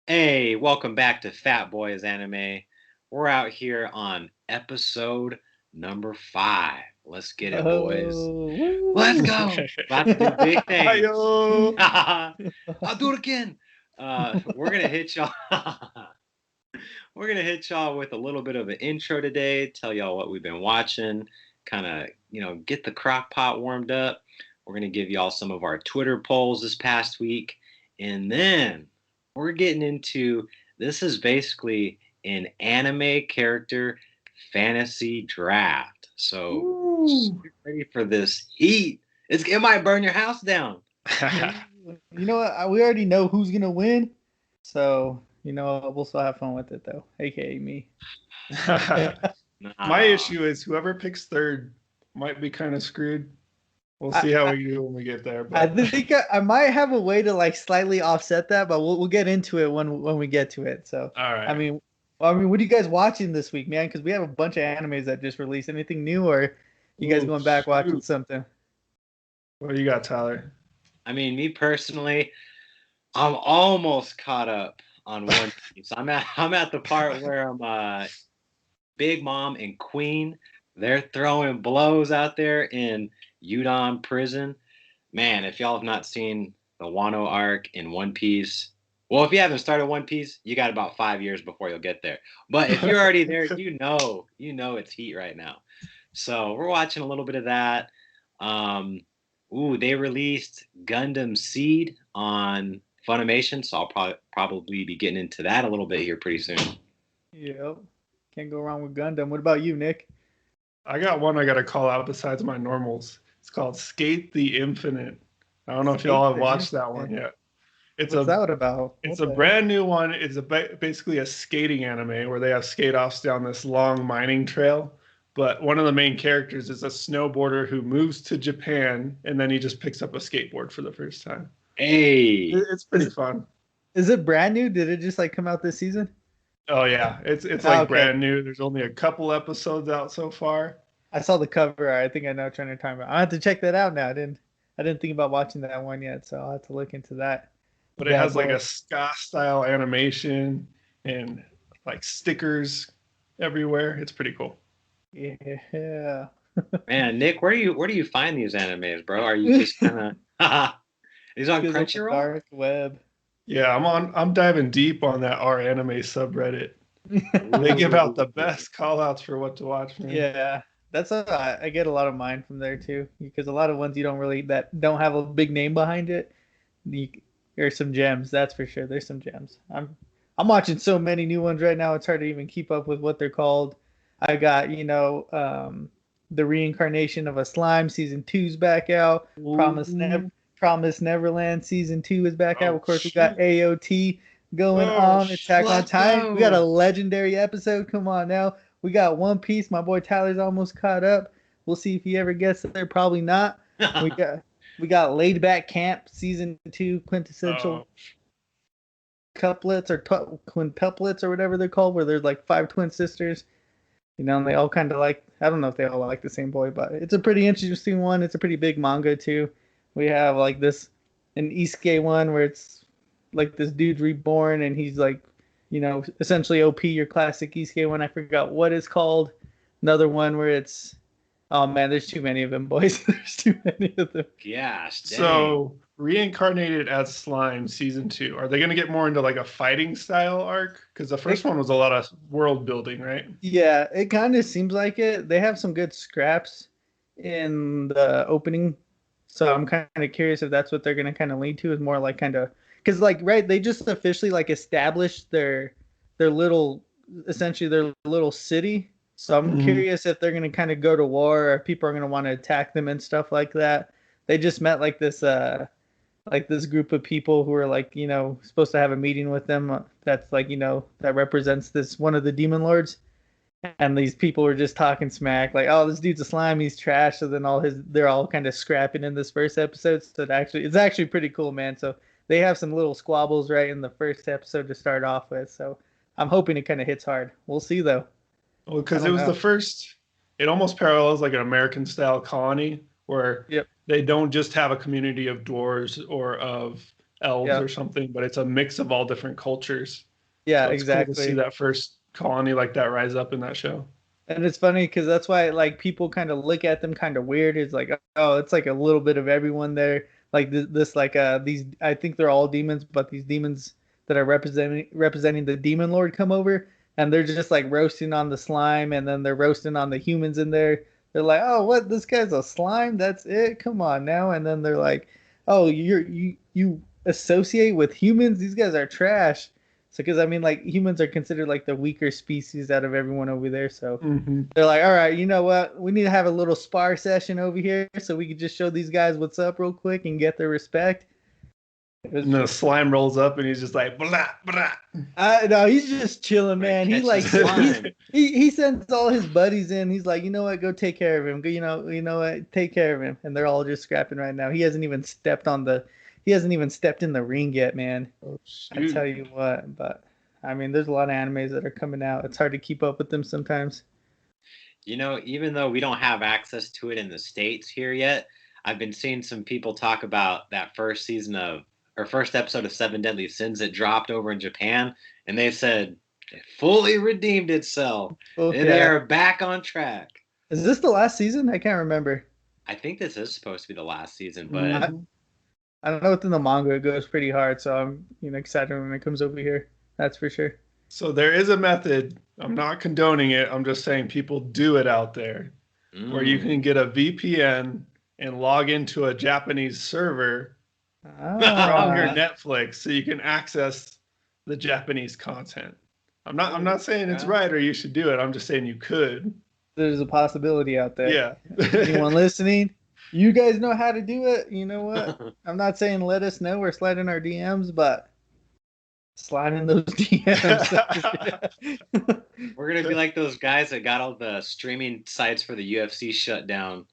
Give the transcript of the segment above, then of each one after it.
Hey, welcome back to Fat Boys Anime. We're out here on episode number 5. Let's get it, boys. Oh, Let's woo! go. About to do big things. Ayo! I'll do it again. We're gonna hit y'all. We're gonna hit y'all with a little bit of an intro today. Tell y'all what we've been watching. Kind of, get the crock pot warmed up. We're gonna give y'all some of our Twitter polls this past week, and then we're getting into this is basically an anime character fantasy draft. So Woo! get ready for this heat. It might burn your house down. You know what? We already know who's gonna win, so we'll still have fun with it though. AKA me. My Nah. issue is whoever picks third might be kind of screwed. We'll I, see how I, we do when we get there. I But think I might have a way to like slightly offset that, but we'll get into it when we get to it. So all I right. mean, what are you guys watching this week, man? Because we have a bunch of animes that just released. Anything new, or you guys Ooh, going back watching shoot. something? What do you got, Tyler? I mean, me personally, I'm almost caught up on One Piece. I'm at the part where I'm Big Mom and Queen. They're throwing blows out there in Udon prison. Man, if y'all have not seen the Wano arc in One Piece, well, if you haven't started One Piece, you got about 5 years before you'll get there. But if you're already there, you know it's heat right now. So we're watching a little bit of that. Um, they released Gundam Seed on Funimation, so I'll probably be getting into that a little bit here pretty soon. Yep, can't go wrong with Gundam. What about you, Nick? I got one I got to call out besides my normals. It's called Skate the Infinite. I don't know if Skate y'all have the watched that one Infinite. yet. It's What's a that about? it's What a the heck? brand new one. It's basically a skating anime where they have skate offs down this long mining trail. But one of the main characters is a snowboarder who moves to Japan and then he just picks up a skateboard for the first time. Hey, It's pretty Is fun. is it brand new? Did it just like come out this season? Oh yeah, it's Oh, like okay, brand new. There's only a couple episodes out so far, I saw the cover. I think I know what you're talking about. I have to check that out now. I didn't think about watching that one yet, so I'll have to look into that but it bad has like boy. a ska style animation and like stickers everywhere. It's pretty cool. Yeah. man, Nick, where do you find these animes, bro? Are you just kind of these on Because of the Crunchyroll? dark web. Yeah, I'm diving deep on that R anime subreddit. They give out the Ooh. best call outs for what to watch, man. Yeah, that's I get a lot of mine from there too. Because a lot of ones you don't really that don't have a big name behind it. You, there's some gems, that's for sure. There's some gems. I'm watching so many new ones right now. It's hard to even keep up with what they're called. I got the reincarnation of a slime season two's back out. Ooh. Promise Neverland season two is back out. Oh Of course, we got shoot. AOT going Oh on. Attack on Let's Titan. We got a go. legendary episode. Come on now. We got One Piece. My boy Tyler's almost caught up. We'll see if he ever gets there. Probably not. We got we got Laid Back Camp season two quintessential oh couplets or quintuplets or whatever they're called, where there's like five twin sisters. And they all kind of like, I don't know if they all like the same boy, but it's a pretty interesting one. It's a pretty big manga too. We have like an Isuke one where it's like this dude's reborn and he's like, essentially OP, your classic Isuke one. I forgot what it's called. Another one where it's, oh man, there's too many of them, boys. There's too many of them. Gosh, dang. so reincarnated as slime season two. Are they gonna get more into like a fighting style arc? Because the first It, one was a lot of world building, right? yeah, it kind of seems like it. They have some good scraps in the opening. So I'm kind of curious if that's what they're going to kind of lead to is more like kind of because like right they just officially like established their little essentially their little city. So I'm Mhm. curious if they're going to kind of go to war or if people are going to want to attack them and stuff like that. They just met like this group of people who are like supposed to have a meeting with them that's like that represents this one of the demon lords, and these people were just talking smack like, oh, this dude's a slime, he's trash. So then they're all kind of scrapping in this first episode. So it's actually pretty cool, man. So they have some little squabbles right in the first episode to start off with. So I'm hoping it kind of hits hard. We'll see though. Well, I because it don't was the know. first, it almost parallels like an American style colony where Yep. they don't just have a community of dwarves or of elves Yeah. or something, but it's a mix of all different cultures. Yeah, So it's cool to see exactly. that first colony like that rise up in that show. And it's funny because that's why like people kind of look at them kind of weird. It's like, oh, it's like a little bit of everyone there. Like this like these I think they're all demons, but these demons that are representing the demon lord come over and they're just like roasting on the slime and then they're roasting on the humans in there. They're like, oh, what? This guy's a slime? That's it? Come on now. And then they're like, oh, you associate with humans? These guys are trash. So, because I mean, like humans are considered like the weaker species out of everyone over there. So they're like, all right, you know what? We need to have a little spar session over here so we can just show these guys what's up real quick and get their respect. And the slime rolls up and he's just like, blah, blah. No, he's just chilling, man. He Catch like the slime. he sends all his buddies in. He's like, you know what? Go take care of him. Go, you know what? Take care of him. And they're all just scrapping right now. He hasn't even stepped in the ring yet, man. Oh, I tell you what, but I mean, there's a lot of animes that are coming out. It's hard to keep up with them sometimes. You know, even though we don't have access to it in the States here yet, I've been seeing some people talk about that first episode of Seven Deadly Sins that dropped over in Japan, and they said it fully redeemed itself. Oh, And they are back on track. Is this the last season? I can't remember. I think this is supposed to be the last season, but I don't know. Within the manga, it goes pretty hard, so I'm excited when it comes over here. That's for sure. So there is a method. I'm not condoning it. I'm just saying people do it out there where you can get a VPN and log into a Japanese server from your Netflix so you can access the Japanese content. I'm not saying it's right or you should do it. I'm just saying you could. There's a possibility out there. Yeah. Anyone listening? You guys know how to do it. You know what? I'm not saying let us know or slide in our DMs, but slide in those DMs. We're going to be like those guys that got all the streaming sites for the UFC shut down.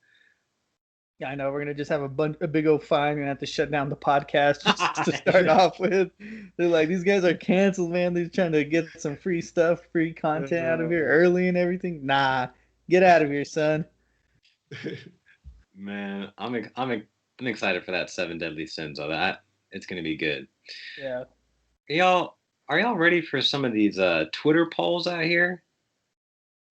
Yeah, I know. We're gonna just have a big old fine and have to shut down the podcast just to start off with. They're like, these guys are canceled, man. They're trying to get some free stuff, free content out of here early and everything. Nah, get out of here, son. Man, I'm excited for that Seven Deadly Sins. Though that it's gonna be good. Yeah. Are y'all ready for some of these Twitter polls out here?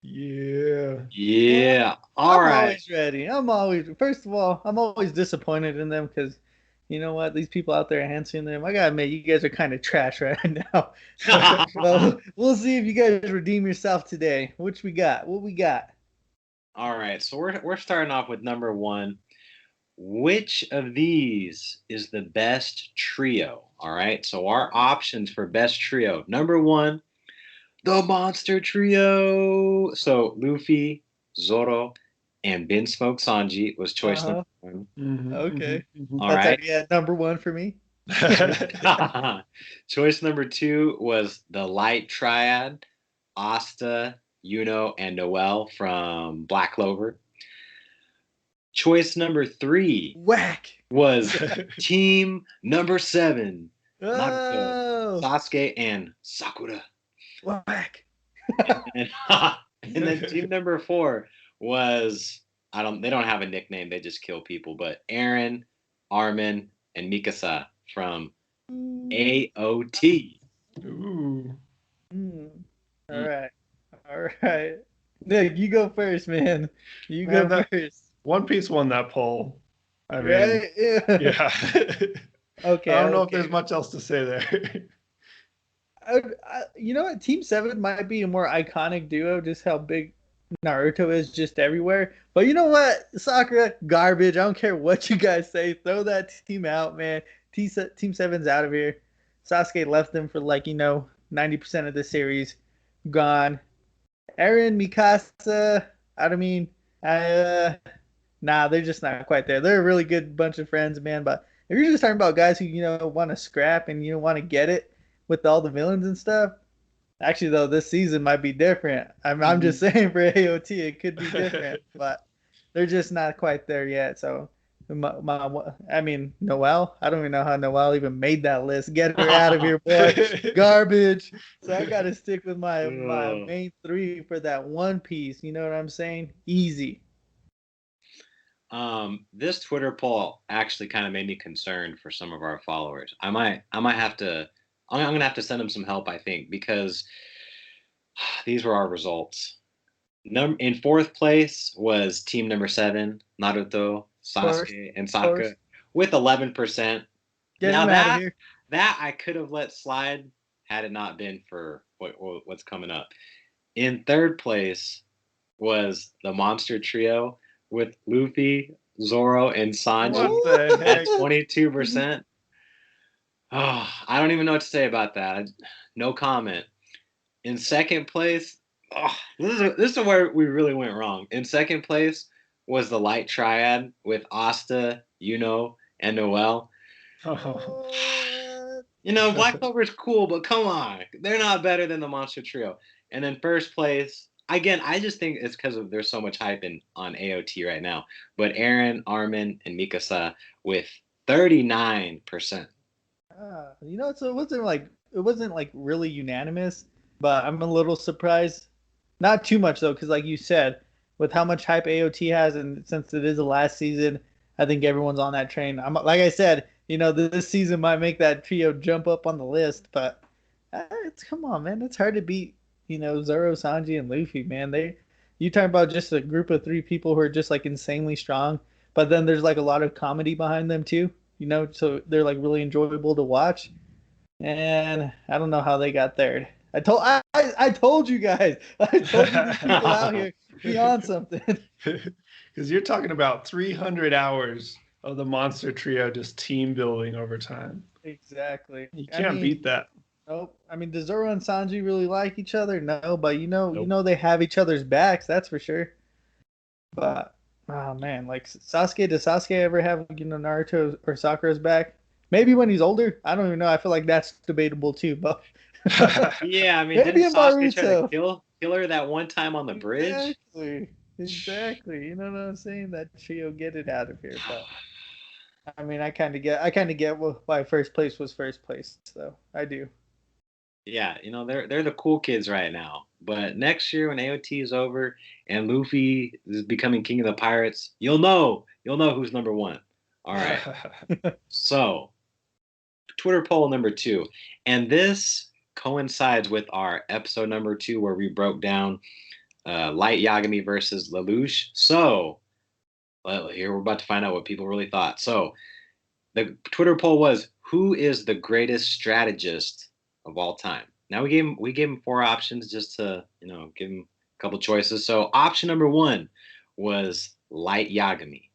Yeah. Yeah. All right. I'm always ready. First of all, I'm always disappointed in them because, you know what? These people out there answering them, I gotta admit, you guys are kind of trash right now. Well, we'll see if you guys redeem yourself today. What we got? All right. So we're starting off with number one. Which of these is the best trio? All right. So our options for best trio. Number one, the Monster Trio. So Luffy, Zoro, and Bin Smoke Sanji was choice number one. Okay. All That's right. Yeah, number one for me. Choice number two was the Light Triad, Asta, Yuno, and Noelle from Black Clover. Choice number three was team number 7, Naruto, Sasuke, and Sakura. Whack. and then team number 4 was they don't have a nickname, they just kill people, but Aaron, Armin, and Mikasa from AOT. Ooh. All right. Nick, you go first, man. You go first. One Piece won that poll. I mean, right? Yeah. Okay. I don't know if there's much else to say there. You know what? Team 7 might be a more iconic duo, just how big Naruto is just everywhere. But you know what? Sakura, garbage. I don't care what you guys say. Throw that team out, man. Team 7's out of here. Sasuke left them for 90% of the series. Gone. Eren, Mikasa, nah, they're just not quite there. They're a really good bunch of friends, man. But if you're just talking about guys who, want to scrap and want to get it with all the villains and stuff, actually, though, this season might be different. I'm just saying for AOT, it could be different. But they're just not quite there yet. So, Noelle, I don't even know how Noelle even made that list. Get her out of here, boy. Garbage. So I got to stick with my main 3 for that One Piece. You know what I'm saying? Easy. This Twitter poll actually kind of made me concerned for some of our followers. I might have to. I'm gonna have to send them some help, I think, because these were our results. In fourth place was team number 7, Naruto, Course, Sasuke, and course. Sokka, with 11%. Get Now him out of here. that I could have let slide had it not been for what's coming up. In third place was the Monster Trio with Luffy, Zoro, and Sanji What the at heck? 22%. Oh, I don't even know what to say about that. No comment. In second place, oh, this is where we really went wrong. In second place was the Light Triad with Asta, Yuno, and Noel. Oh. Black Clover is cool, but come on, they're not better than the Monster Trio. And then first place, again, I just think it's because there's so much hype on AOT right now. But Aaron, Armin, and Mikasa with 39%. So it wasn't like really unanimous, but I'm a little surprised. Not too much though, because like you said, with how much hype AOT has, and since it is the last season, I think everyone's on that train. I'm like I said, this season might make that trio jump up on the list, but it's come on, man, it's hard to beat. Zoro, Sanji, and Luffy, man. You talk about just a group of 3 people who are just like insanely strong, but then there's like a lot of comedy behind them too. So they're like really enjoyable to watch. And I don't know how they got third. I told you guys. I told you these people out here beyond something. Because you're talking about 300 hours of the Monster Trio just team building over time. Exactly. You can't beat that. Nope. I mean, does Zoro and Sanji really like each other? No, but Nope. they have each other's backs. That's for sure. But oh man, like Sasuke, does Sasuke ever have Naruto or Sakura's back? Maybe when he's older. I don't even know. I feel like that's debatable too. But Yeah, I mean, maybe didn't in Sasuke try to Naruto. kill her that one time on the bridge? Exactly. You know what I'm saying? That trio, get it out of here. But I mean, I kind of get why first place was first place. So I do. Yeah, they're the cool kids right now. But next year when AOT is over and Luffy is becoming king of the pirates, you'll know who's number 1. All right. So, Twitter poll number 2. And this coincides with our episode number 2 where we broke down Light Yagami versus Lelouch. So, here we're about to find out what people really thought. So, the Twitter poll was, who is the greatest strategist of all time? Now we gave him 4 options just to give him a couple choices. So option number 1 was Light Yagami.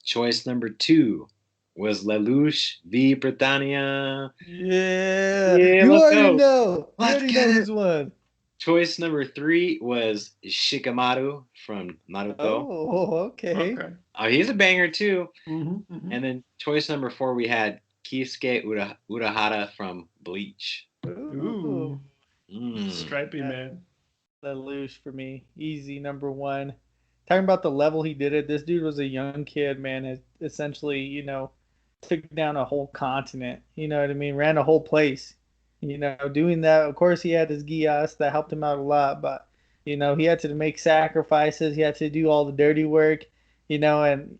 Choice number 2 was Lelouch v Britannia. Yeah, Yeah, you let's already go. know. You Let's already get know it. who's won. Choice number 3 was Shikamaru from Naruto. Oh, okay. Okay. Oh, he's a banger too. Mm-hmm. And then choice number 4 we had Kisuke Urahara from Bleach. Ooh. Stripey That man. Lelouch for me, easy number 1. Talking about the level he did it. This dude was a young kid, man. Essentially, took down a whole continent. You know what I mean? Ran a whole place. Doing that. Of course, he had his Gias that helped him out a lot, but he had to make sacrifices. He had to do all the dirty work. And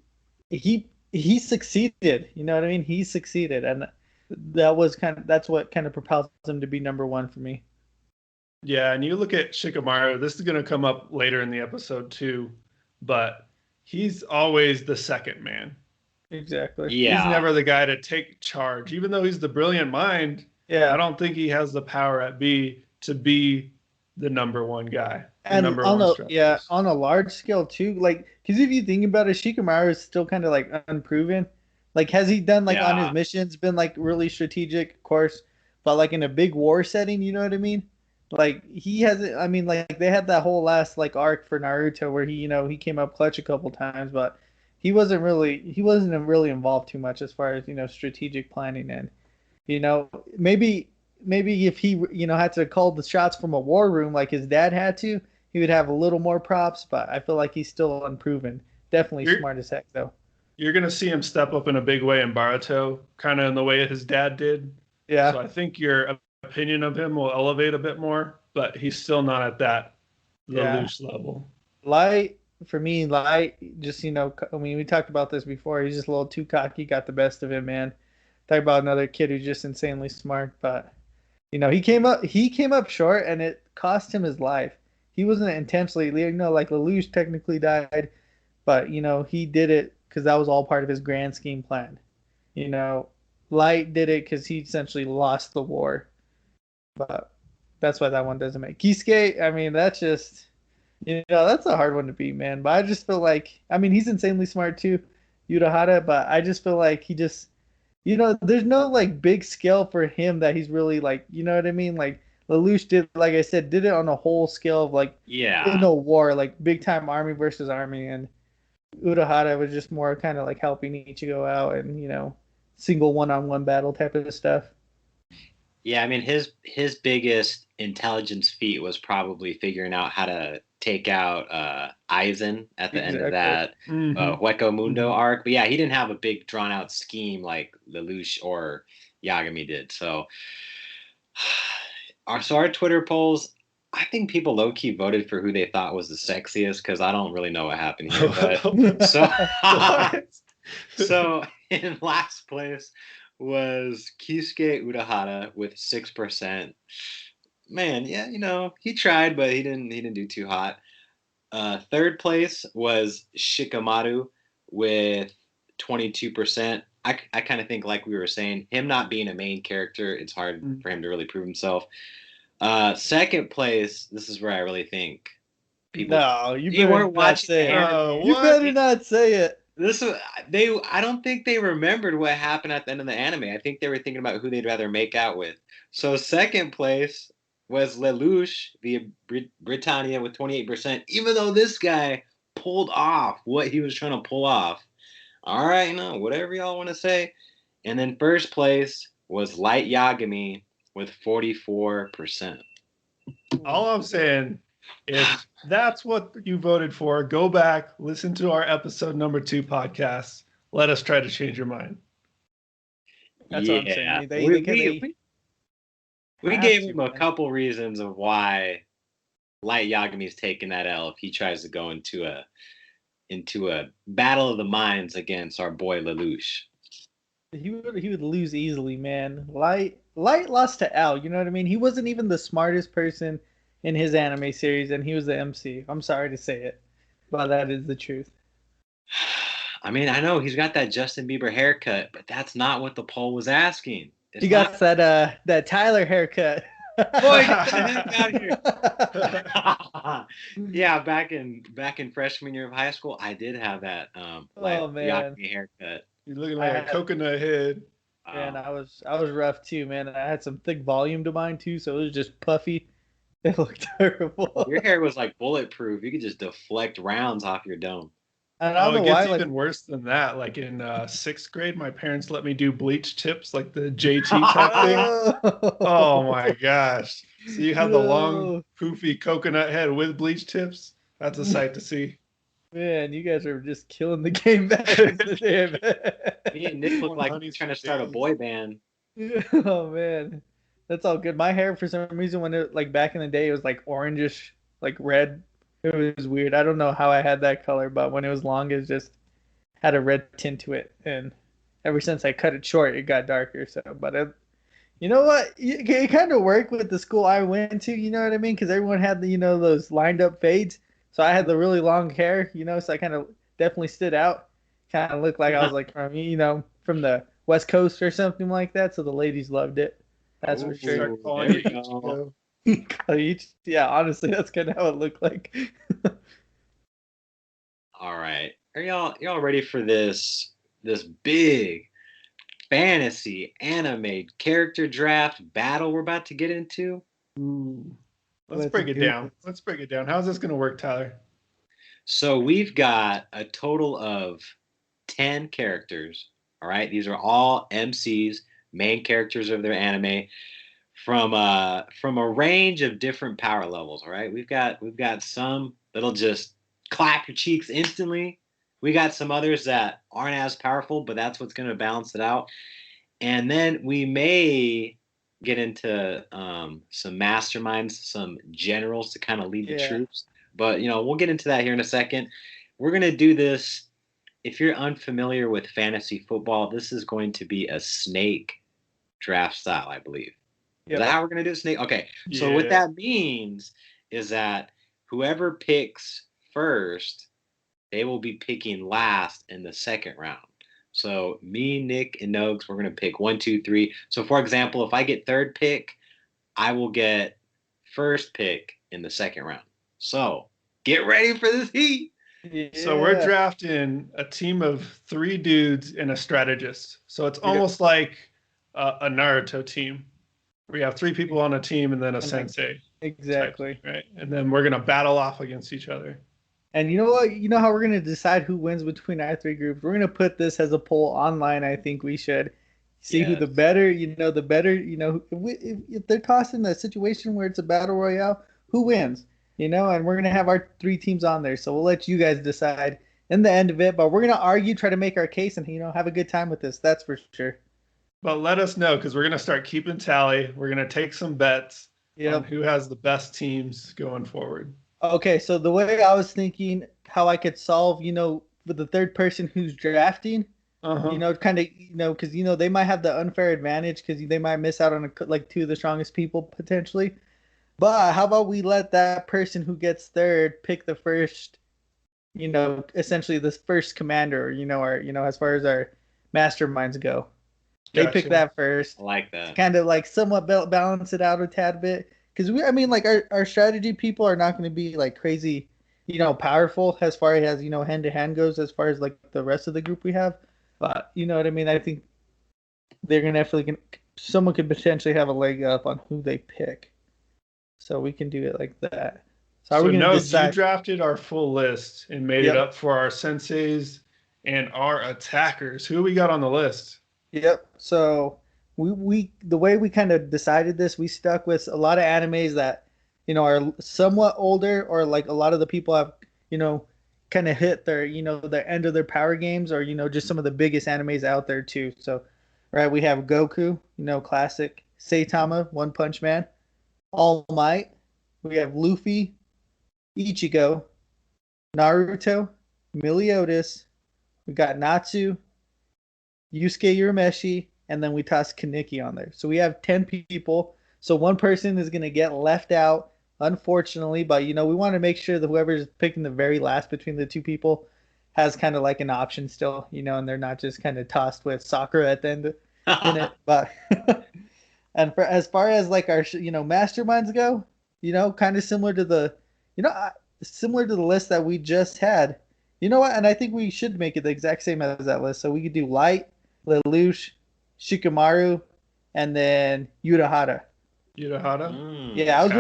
he succeeded. You know what I mean? He succeeded, and that's what kind of propels him to be number 1 for me. Yeah, and you look at Shikamaru, this is going to come up later in the episode too, but he's always the second man. Exactly. Yeah. He's never the guy to take charge. Even though he's the brilliant mind, Yeah. I don't think he has the power at B to be the number 1 guy. And number on 1 a strategist. on a large scale too, like because if you think about it, Shikamaru is still kind of like unproven. Like, has he done like on his missions been like really strategic, of course, but like in a big war setting, you know what I mean? Like he hasn't. I mean, like they had that whole last like arc for Naruto where he came up clutch a couple times, but he wasn't really involved too much as far as strategic planning. And maybe if he had to call the shots from a war room like his dad had to, he would have a little more props. But I feel like he's still unproven. Definitely smart as heck though. You're going to see him step up in a big way in Baruto, kind of in the way his dad did. Yeah. So I think your opinion of him will elevate a bit more, but he's still not at that Lelouch level. Light for me, Light, just, I mean, we talked about this before. He's just a little too cocky, got the best of him, man. Talk about another kid who's just insanely smart, but he came up short, and it cost him his life. He wasn't intentionally, like Lelouch technically died, but he did it because that was all part of his grand scheme plan. You know, Light did it because he essentially lost the war, but that's why that one doesn't make Kisuke. I mean, that's just that's a hard one to beat, man. But I just feel like, I mean, he's insanely smart too, Urahara, but I just feel like he just, there's no like big scale for him that he's really like, you know what I mean? Like Lelouch did, like I said, did it on a whole scale of like in Yeah. a war, like big time army versus army, and Urahara was just more kind of like helping Ichigo out and single one-on-one battle type of stuff. Yeah, I mean his biggest intelligence feat was probably figuring out how to take out Aizen at the end of Exactly. that Mm-hmm. Hueco Mundo Mm-hmm. arc. But yeah, he didn't have a big drawn out scheme like Lelouch or Yagami did. So our Twitter polls, I think people low key voted for who they thought was the sexiest because I don't really know what happened here. But so What? so in last place was Kisuke Urahara with 6%. Man, yeah, he tried, but he didn't do too hot. Third place was Shikamaru with 22%. I kind of think, like we were saying, him not being a main character, it's hard for him to really prove himself. Second place, this is where I really think people No, you they better weren't not watching the say it. anime. You What? better not say it. This was I don't think they remembered what happened at the end of the anime. I think they were thinking about who they'd rather make out with. So second place was Lelouch via Britannia with 28%, even though this guy pulled off what he was trying to pull off. All right, whatever y'all want to say. And then first place was Light Yagami with 44%. All I'm saying, if that's what you voted for, go back, listen to our episode number 2 podcast. Let us try to change your mind. That's what I'm Yeah, saying. They we have gave to, him a man. couple reasons of why Light Yagami's taking that L if he tries to go into a battle of the minds against our boy Lelouch. He would lose easily, man. Light lost to Al. You know what I mean? He wasn't even the smartest person in his anime series, and he was the MC. I'm sorry to say it, but that is the truth. I mean, I know he's got that Justin Bieber haircut, but that's not what the poll was asking. He It's got not. that Tyler haircut. Boy, get the heck out of here! Yeah, back in freshman year of high school, I did have that Light Oh man, Yagami haircut. You're looking I like a had coconut head. man, Wow. I was rough too, man. I had some thick volume to mine too, so it was just puffy. It looked Your terrible. hair was like bulletproof. You could just deflect rounds off your dome. And I don't Oh, know it gets why, like, even worse than that. Like in 6th grade, my parents let me do bleach tips, like the JT type thing. Oh my gosh. So you have the long, no, poofy coconut head with bleach tips. That's a sight to see. man, you guys are just killing the game back in the day, Me and Nick look One like we're honeys trying for to start a days. boy band. man. Oh man, that's all good. My hair, for some reason, when it like back in the day, it was like orangish, like red. It was weird. I don't know how I had that color, but when it was long, it just had a red tint to it, and ever since I cut it short, it got darker. So, but you know what? It kind of worked with the school I went to. You know what I mean? Because everyone had the those lined up fades. So I had the really long hair. So I kind of definitely stood out. Kind of looked like I was like from the West Coast or something like that. So the ladies loved it. That's for Oh, sure. Start calling there you we go. Ichigo. Yeah, honestly, that's kind of how it looked like. All right. Are y'all ready for this big fantasy anime character draft battle we're about to get into? Ooh. Let's Let's break it do down. it. Let's break it down. How's this going to work, Tyler? So we've got a total of 10 characters. All right. These are all MCs, main characters of their anime from a range of different power levels. All right. We've got some that'll just clap your cheeks instantly. We got some others that aren't as powerful, but that's what's going to balance it out. And then we may get into some masterminds, some generals to kind of lead the Yeah. troops. But we'll get into that here in a second. We're gonna do this. If you're unfamiliar with fantasy football, this is going to be a snake draft style, I believe. Is that how we're gonna do snake? Okay. So what that means is that whoever picks first, they will be picking last in the second round. So me, Nick, and Noakes, we're gonna pick 1, 2, 3. So for example, if I get third pick, I will get first pick in the second round. So get ready for this heat. Yeah. So we're drafting a team of 3 dudes and a strategist. So it's almost like a Naruto team. We have 3 people on a team and then a sensei. Exactly. Team, right? And then we're going to battle off against each other. And you know what? You know how we're going to decide who wins between our 3 groups? We're going to put this as a poll online. I think we should see who the better, if they're tossed in a situation where it's a battle royale, who wins? And we're going to have our 3 teams on there. So we'll let you guys decide in the end of it. But we're going to argue, try to make our case, and, have a good time with this. That's for sure. But let us know, because we're going to start keeping tally. We're going to take some bets on who has the best teams going forward. Okay, so the way I was thinking how I could solve, with the third person who's drafting, kind of, because, they might have the unfair advantage because they might miss out on 2 of the strongest people potentially. But how about we let that person who gets third pick the first, essentially the first commander, as far as our masterminds go. They pick that first. I like that. Kind of somewhat balance it out a tad bit. Because our strategy people are not going to be crazy, powerful as far as, hand to hand goes as far as the rest of the group we have. But you know what I mean? I think they're going to someone could potentially have a leg up on who they pick. So we can do it like that. So we know you drafted our full list and made it up for our senseis and our attackers. Who we got on the list? Yep. So we the way we kind of decided this, we stuck with a lot of animes that, are somewhat older, or a lot of the people have, kind of hit their, the end of their power games, or, just some of the biggest animes out there too. So, right, we have Goku, classic, Saitama, One Punch Man, All Might. We have Luffy, Ichigo, Naruto, Meliodas. We got Natsu, Yusuke Urameshi, and then we toss Kaneki on there. So we have 10 people. So one person is going to get left out, unfortunately. But, we want to make sure that whoever's picking the very last between the 2 people has kind of an option still, and they're not just kind of tossed with Sakura at the end in it. But and as far as our, masterminds go, kind of similar to the, similar to the list that we just had. You know what? And I think we should make it the exact same as that list. So we could do Light, Lelouch, Shikamaru, and then Urahara. Yeah, I was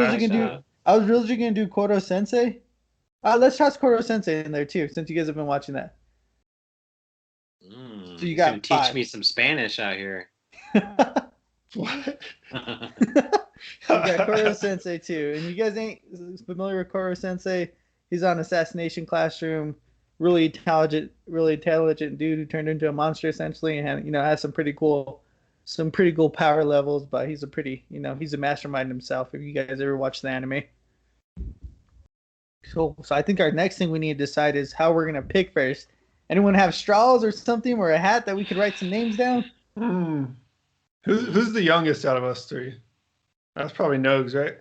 really gonna do Koro Sensei. Let's toss Koro Sensei in there too, since you guys have been watching that. So you got teach me some Spanish out here. What? You got Koro Sensei too, and you guys ain't familiar with Koro Sensei. He's on Assassination Classroom. Really intelligent dude who turned into a monster essentially, and has some pretty cool power levels. But he's he's a mastermind himself. If you guys ever watch the anime, so I think our next thing we need to decide is how we're gonna pick first. Anyone have straws or something, or a hat that we could write some names down? Who's the youngest out of us 3? That's probably Nogs, right?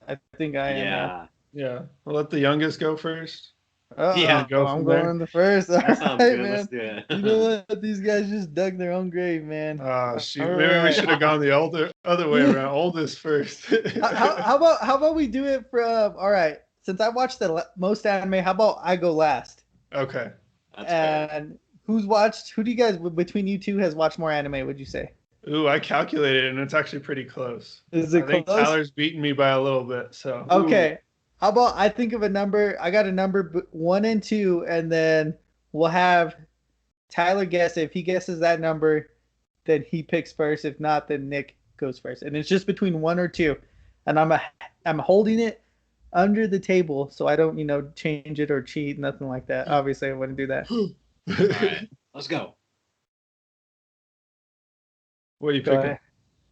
I think I am. Yeah. We'll let the youngest go first. I'm going the first. All right, good. man. Let's do it. You know what? These guys just dug their own grave, man. Oh, shoot. Maybe we should have gone the other way around. Oldest first. how about we do it from, all right, since I watched the most anime, how about I go last? Okay. That's fair. And who do you guys, between you 2, has watched more anime, would you say? Ooh, I calculated, and it's actually pretty close. Is it I think close? Tyler's beating me by a little bit. So. Okay. How about I think of a number? I got a number 1 and 2, and then we'll have Tyler guess. If he guesses that number, then he picks first. If not, then Nick goes first. And it's just between 1 or 2. And I'm holding it under the table so I don't, change it or cheat, nothing like that. Obviously, I wouldn't do that. All right, let's go. What are you picking?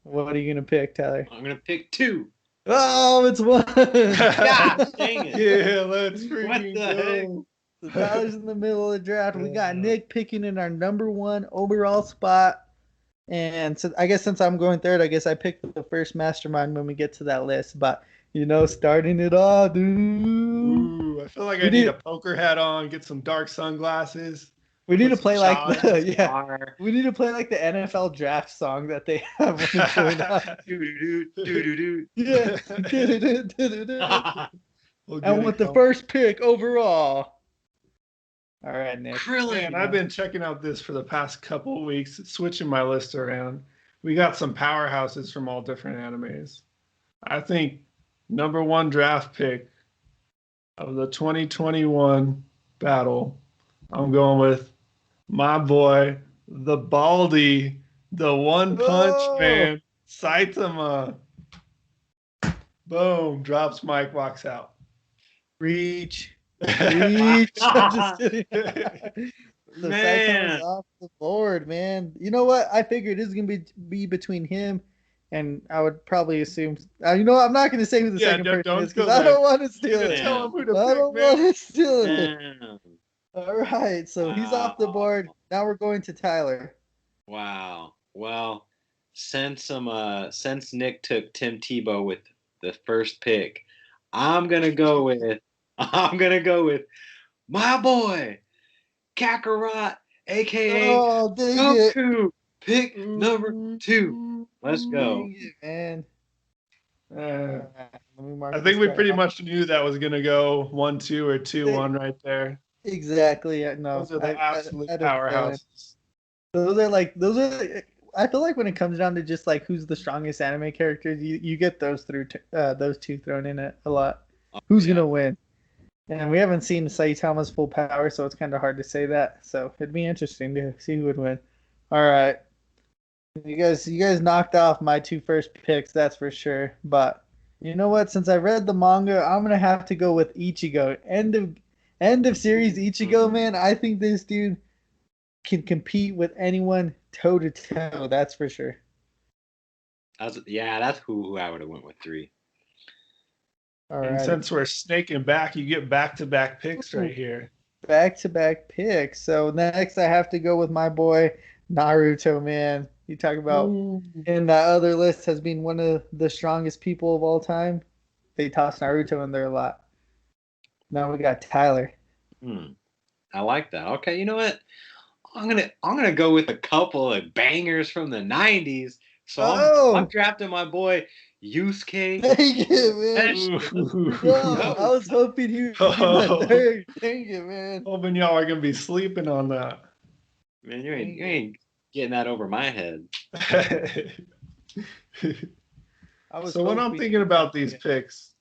What are you gonna pick, Tyler? I'm gonna pick 2. Oh, it's one. God dang it. Yeah, let's What freaking the heck? go. So Tyler's in the middle of the draft. We got Nick picking in our number 1 overall spot. And so I guess since I'm going third, I guess I picked the first mastermind when we get to that list. But starting it off, dude. Ooh, I feel like We I need need a poker hat on, get some dark sunglasses. we need put to some play like shots. the Bar. we need to play like the NFL draft song that they have when it's going on. Doo-doo-doo, Yeah. doo-doo-doo. We'll get And it with the going. first pick overall. All right, Nick. Man, I've been checking out this for the past couple of weeks, switching my list around. We got some powerhouses from all different animes. I think number 1 draft pick of the 2021 battle, I'm going with my boy, the Baldy, the One Punch Oh, Man, Saitama. Boom, drops mic, walks out. reach. Reach. I'm just kidding. So Saitama's Man. off the board, man. You know what? I figured it's gonna be between him and I would probably assume. What? I'm not gonna say who the Yeah, second person don't is because go I there. don't want to You're steal gonna it. tell him who to I pick, don't man. want to steal it. Man. All right, so he's off the board. Wow. Now we're going to Tyler. Wow. Well, since Nick took Tim Tebow with the first pick, I'm gonna go with I'm gonna go with my boy Kakarot, aka Oh, dang it! Goku. Pick number 2. Let's go. Dang it, man. Uh, All right, let me mark I this think we guy pretty off. much knew that was gonna go 1-2 or 2-1 right there. Exactly. No, Those are the absolute had a feeling. powerhouses. Those are. I feel like when it comes down to just like who's the strongest anime characters, you get those two thrown in it a lot. Oh, Who's yeah. gonna win? And we haven't seen Saitama's full power, so it's kind of hard to say that. So it'd be interesting to see who would win. All right, you guys knocked off my 2 first picks, that's for sure. But you know what? Since I read the manga, I'm gonna have to go with Ichigo. End of series Ichigo, man. I think this dude can compete with anyone toe to toe. That's for sure. That's who I would have went with 3. All And right, since we're snaking back, you get back-to-back picks right here. back to back picks. So next, I have to go with my boy Naruto. Man, you talk about Ooh. in that other list has been one of the strongest people of all time. They toss Naruto in there a lot. Now we got Tyler. I like that. Okay, you know what? I'm gonna go with a couple of bangers from the '90s. So I'm drafting my boy Yusuke. Dang it, man. Ooh. Bro, I was hoping he would be my third. Dang it, man. Hoping y'all are gonna be sleeping on that. Man, you ain't getting that over my head. So when I'm thinking about these picks,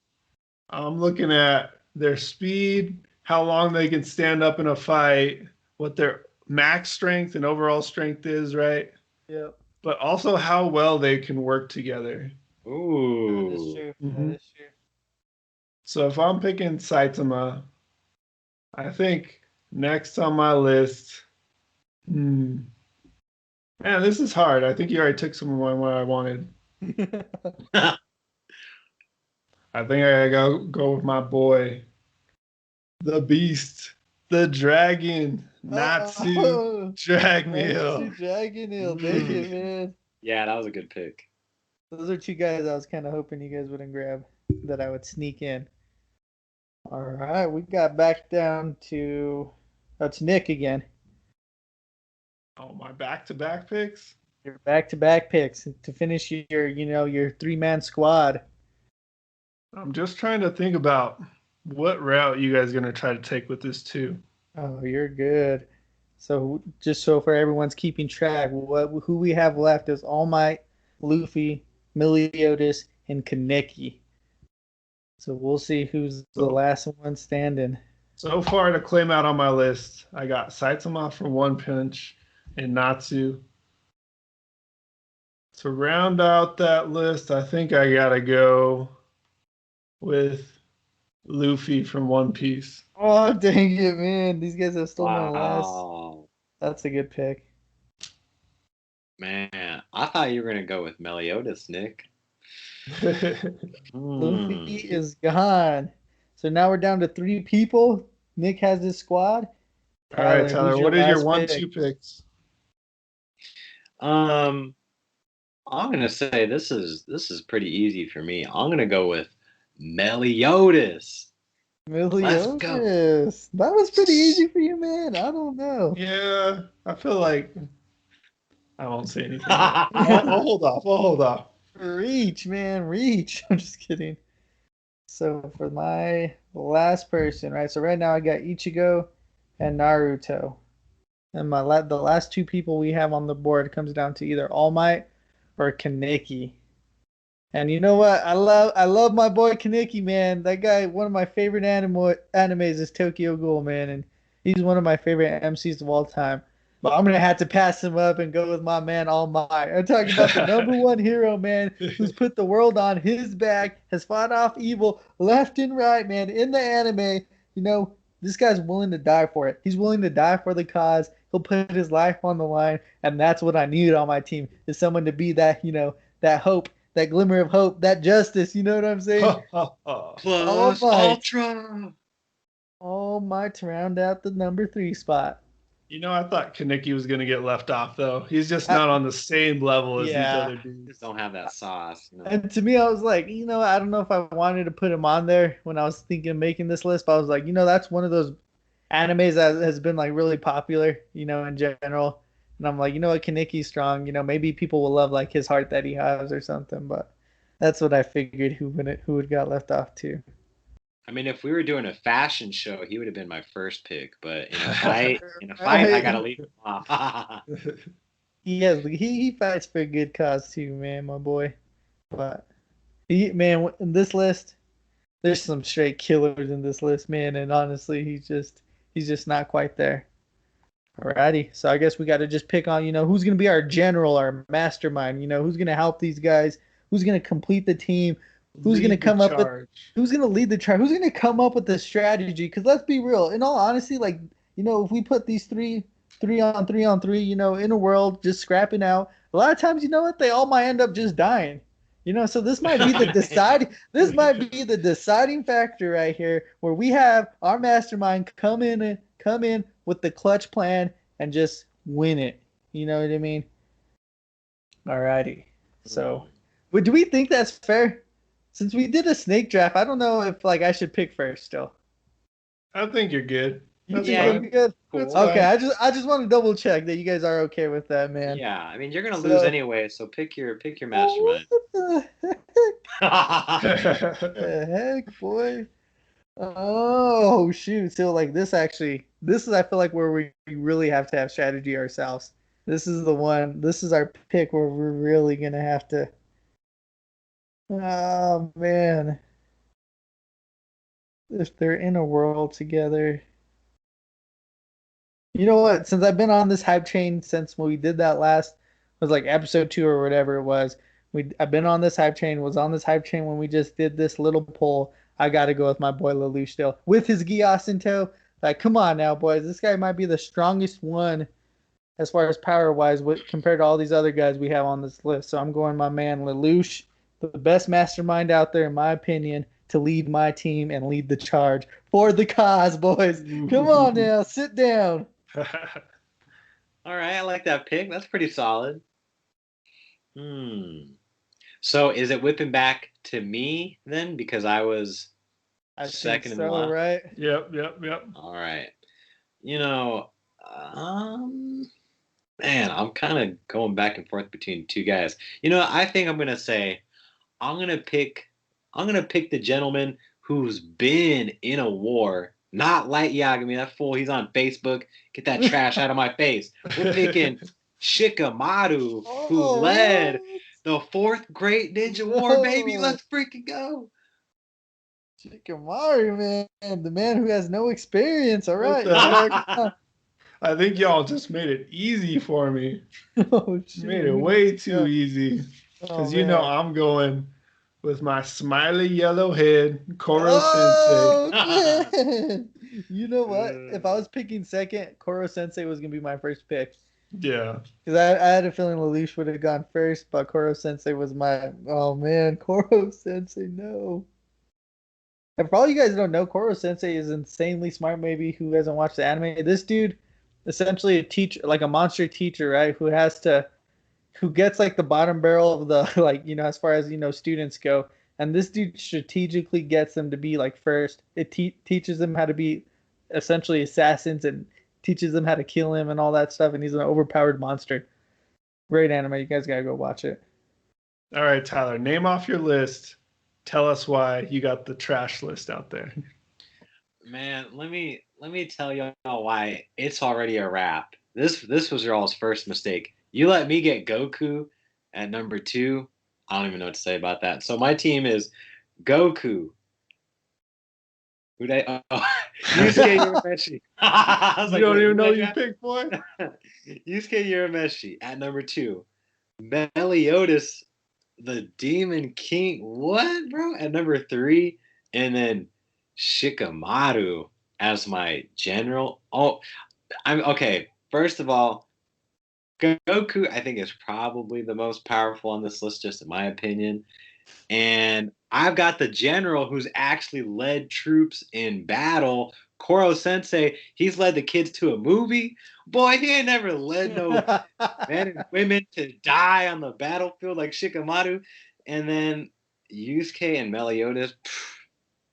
I'm looking at their speed, how long they can stand up in a fight, what their max strength and overall strength is, right? Yep. But also how well they can work together. Ooh. That is true. Mhm. That is true. So if I'm picking Saitama, I think next on my list, man, this is hard. I think you already took some of what I wanted. I think I gotta go with my boy, the Beast, the Dragon, Natsu, Dragmeal. Dragon Hill. Dang it, man. Yeah, that was a good pick. Those are 2 guys I was kind of hoping you guys wouldn't grab that I would sneak in. All right, we got back down to that's Nick again. Oh, my back-to-back picks? Your back-to-back picks to finish your 3-man squad. I'm just trying to think about what route you guys are gonna try to take with this too. Oh, you're good. So just so for everyone's keeping track, who we have left is All Might, Luffy, Meliodas, and Kaneki. So we'll see who's the last one standing. So far to claim out on my list, I got Saitama for One Punch and Natsu. To round out that list, I think I gotta go with Luffy from One Piece. Oh, dang it, man. These guys have stolen my last. Wow. That's a good pick. Man, I thought you were gonna go with Meliodas, Nick. Luffy is gone. So now we're down to 3 people. Nick has his squad. All right, Tyler, Tyler, who's your what is your last 1-2 pick? picks? I'm gonna say this is pretty easy for me. I'm gonna go with Meliodas. Let's go. Meliodas. That was pretty easy for you, man. I don't know. Yeah, I feel like I won't say anything yet. I'll hold off. I'll hold off. Reach, man, reach. I'm just kidding. So for my last person, right? So right now I got Ichigo and Naruto. And the last 2 people we have on the board comes down to either All Might or Kaneki. And you know what? I love my boy Kaneki, man. That guy, one of my favorite animes is Tokyo Ghoul, man, and he's one of my favorite MCs of all time. But I'm gonna have to pass him up and go with my man All Might. I'm talking about the number one hero, man, who's put the world on his back, has fought off evil left and right, man, in the anime. You know, this guy's willing to die for it. He's willing to die for the cause. He'll put his life on the line, and that's what I need on my team, is someone to be that, that hope, that glimmer of hope, that justice. You know what I'm saying? Plus Ultra. All Might to round out the number 3 spot. I thought Kaneki was going to get left off, though. He's just not on the same level as these other dudes. Just don't have that sauce. And to me, I was like, I don't know if I wanted to put him on there when I was thinking of making this list, but I was like, that's one of those animes that has been like really popular, in general. And I'm like, what, Kaneki's strong. Maybe people will love like his heart that he has or something. But that's what I figured who would got left off too. I mean, if we were doing a fashion show, he would have been my first pick. But in a fight, I gotta leave him off. he fights for a good cause too, man, my boy. But in this list, there's some straight killers in this list, man. And honestly, he's just not quite there. Alrighty, so I guess we got to just pick on, who's going to be our general, our mastermind, who's going to help these guys, who's going to complete the team, who's going to come up with, who's going to lead the charge, who's going to come up with the strategy. Because let's be real, in all honesty, like, if we put these three on three, in a world just scrapping out, a lot of times, they all might end up just dying. So this might be the deciding factor right here, where we have our mastermind come in with the clutch plan and just win it. You know what I mean? Alrighty. So, do we think that's fair? Since we did a snake draft, I don't know if I should pick first still. I think you're good. That's good. Cool. Okay, I just want to double check that you guys are okay with that, man. Yeah, I mean you're gonna lose anyway, so pick your mastermind. What the heck, boy? Oh shoot! So this is I feel like where we really have to have strategy ourselves. This is the one. This is our pick where we're really gonna have to. Oh man! If they're in a world together. You know what? Since I've been on this hype train since we did that last, was like episode 2 or whatever it was. I've been on this hype train. Was on this hype train when we just did this little poll. I got to go with my boy Lelouch still with his Gios in tow. Like, come on now, boys. This guy might be the strongest one as far as power wise compared to all these other guys we have on this list. So I'm going my man Lelouch, the best mastermind out there in my opinion, to lead my team and lead the charge for the cause, boys. Come on now, sit down. All right, I like that pick. That's pretty solid. So is it whipping back to me then because I was second in the last? Right? Yep. All right. Man, I'm kind of going back and forth between 2 guys. I think I'm gonna pick the gentleman who's been in a war. Not Light Yagami, that fool. He's on Facebook. Get that trash out of my face. We're picking Shikamaru, who led the 4th Great Ninja War, baby. Let's freaking go. Shikamaru, man. The man who has no experience. All right. I think y'all just made it easy for me. Oh, made it way too easy. Because I'm going with my smiley yellow head, Koro Sensei. Man. You know what? If I was picking second, Koro Sensei was going to be my first pick. Yeah. Because I had a feeling Lelouch would have gone first, but Koro Sensei was my. Oh man, Koro Sensei, no. And for all you guys don't know, Koro Sensei is insanely smart. Maybe who hasn't watched the anime? This dude, essentially a teacher, like a monster teacher, right? Who gets like the bottom barrel of the like as far as students go. And this dude strategically gets them to be like first. It teaches them how to be essentially assassins and teaches them how to kill him and all that stuff. And he's an overpowered monster. Great anime. You guys gotta go watch it. All right, Tyler, name off your list. Tell us why you got the trash list out there. Man, let me tell y'all why it's already a wrap. This was y'all's first mistake. You let me get Goku at number 2. I don't even know what to say about that. So my team is Goku. Who they? Oh, Yusuke Urameshi. I was You like, don't wait, even who know they you got? picked, boy. Yusuke Urameshi at number 2. Meliodas, the Demon King. What, bro? At number 3, and then Shikamaru as my general. Oh, I'm okay. First of all, Goku, I think, is probably the most powerful on this list, just in my opinion. And I've got the general who's actually led troops in battle. Koro Sensei, he's led the kids to a movie. Boy, he ain't never led no men and women to die on the battlefield like Shikamaru. And then Yusuke and Meliodas.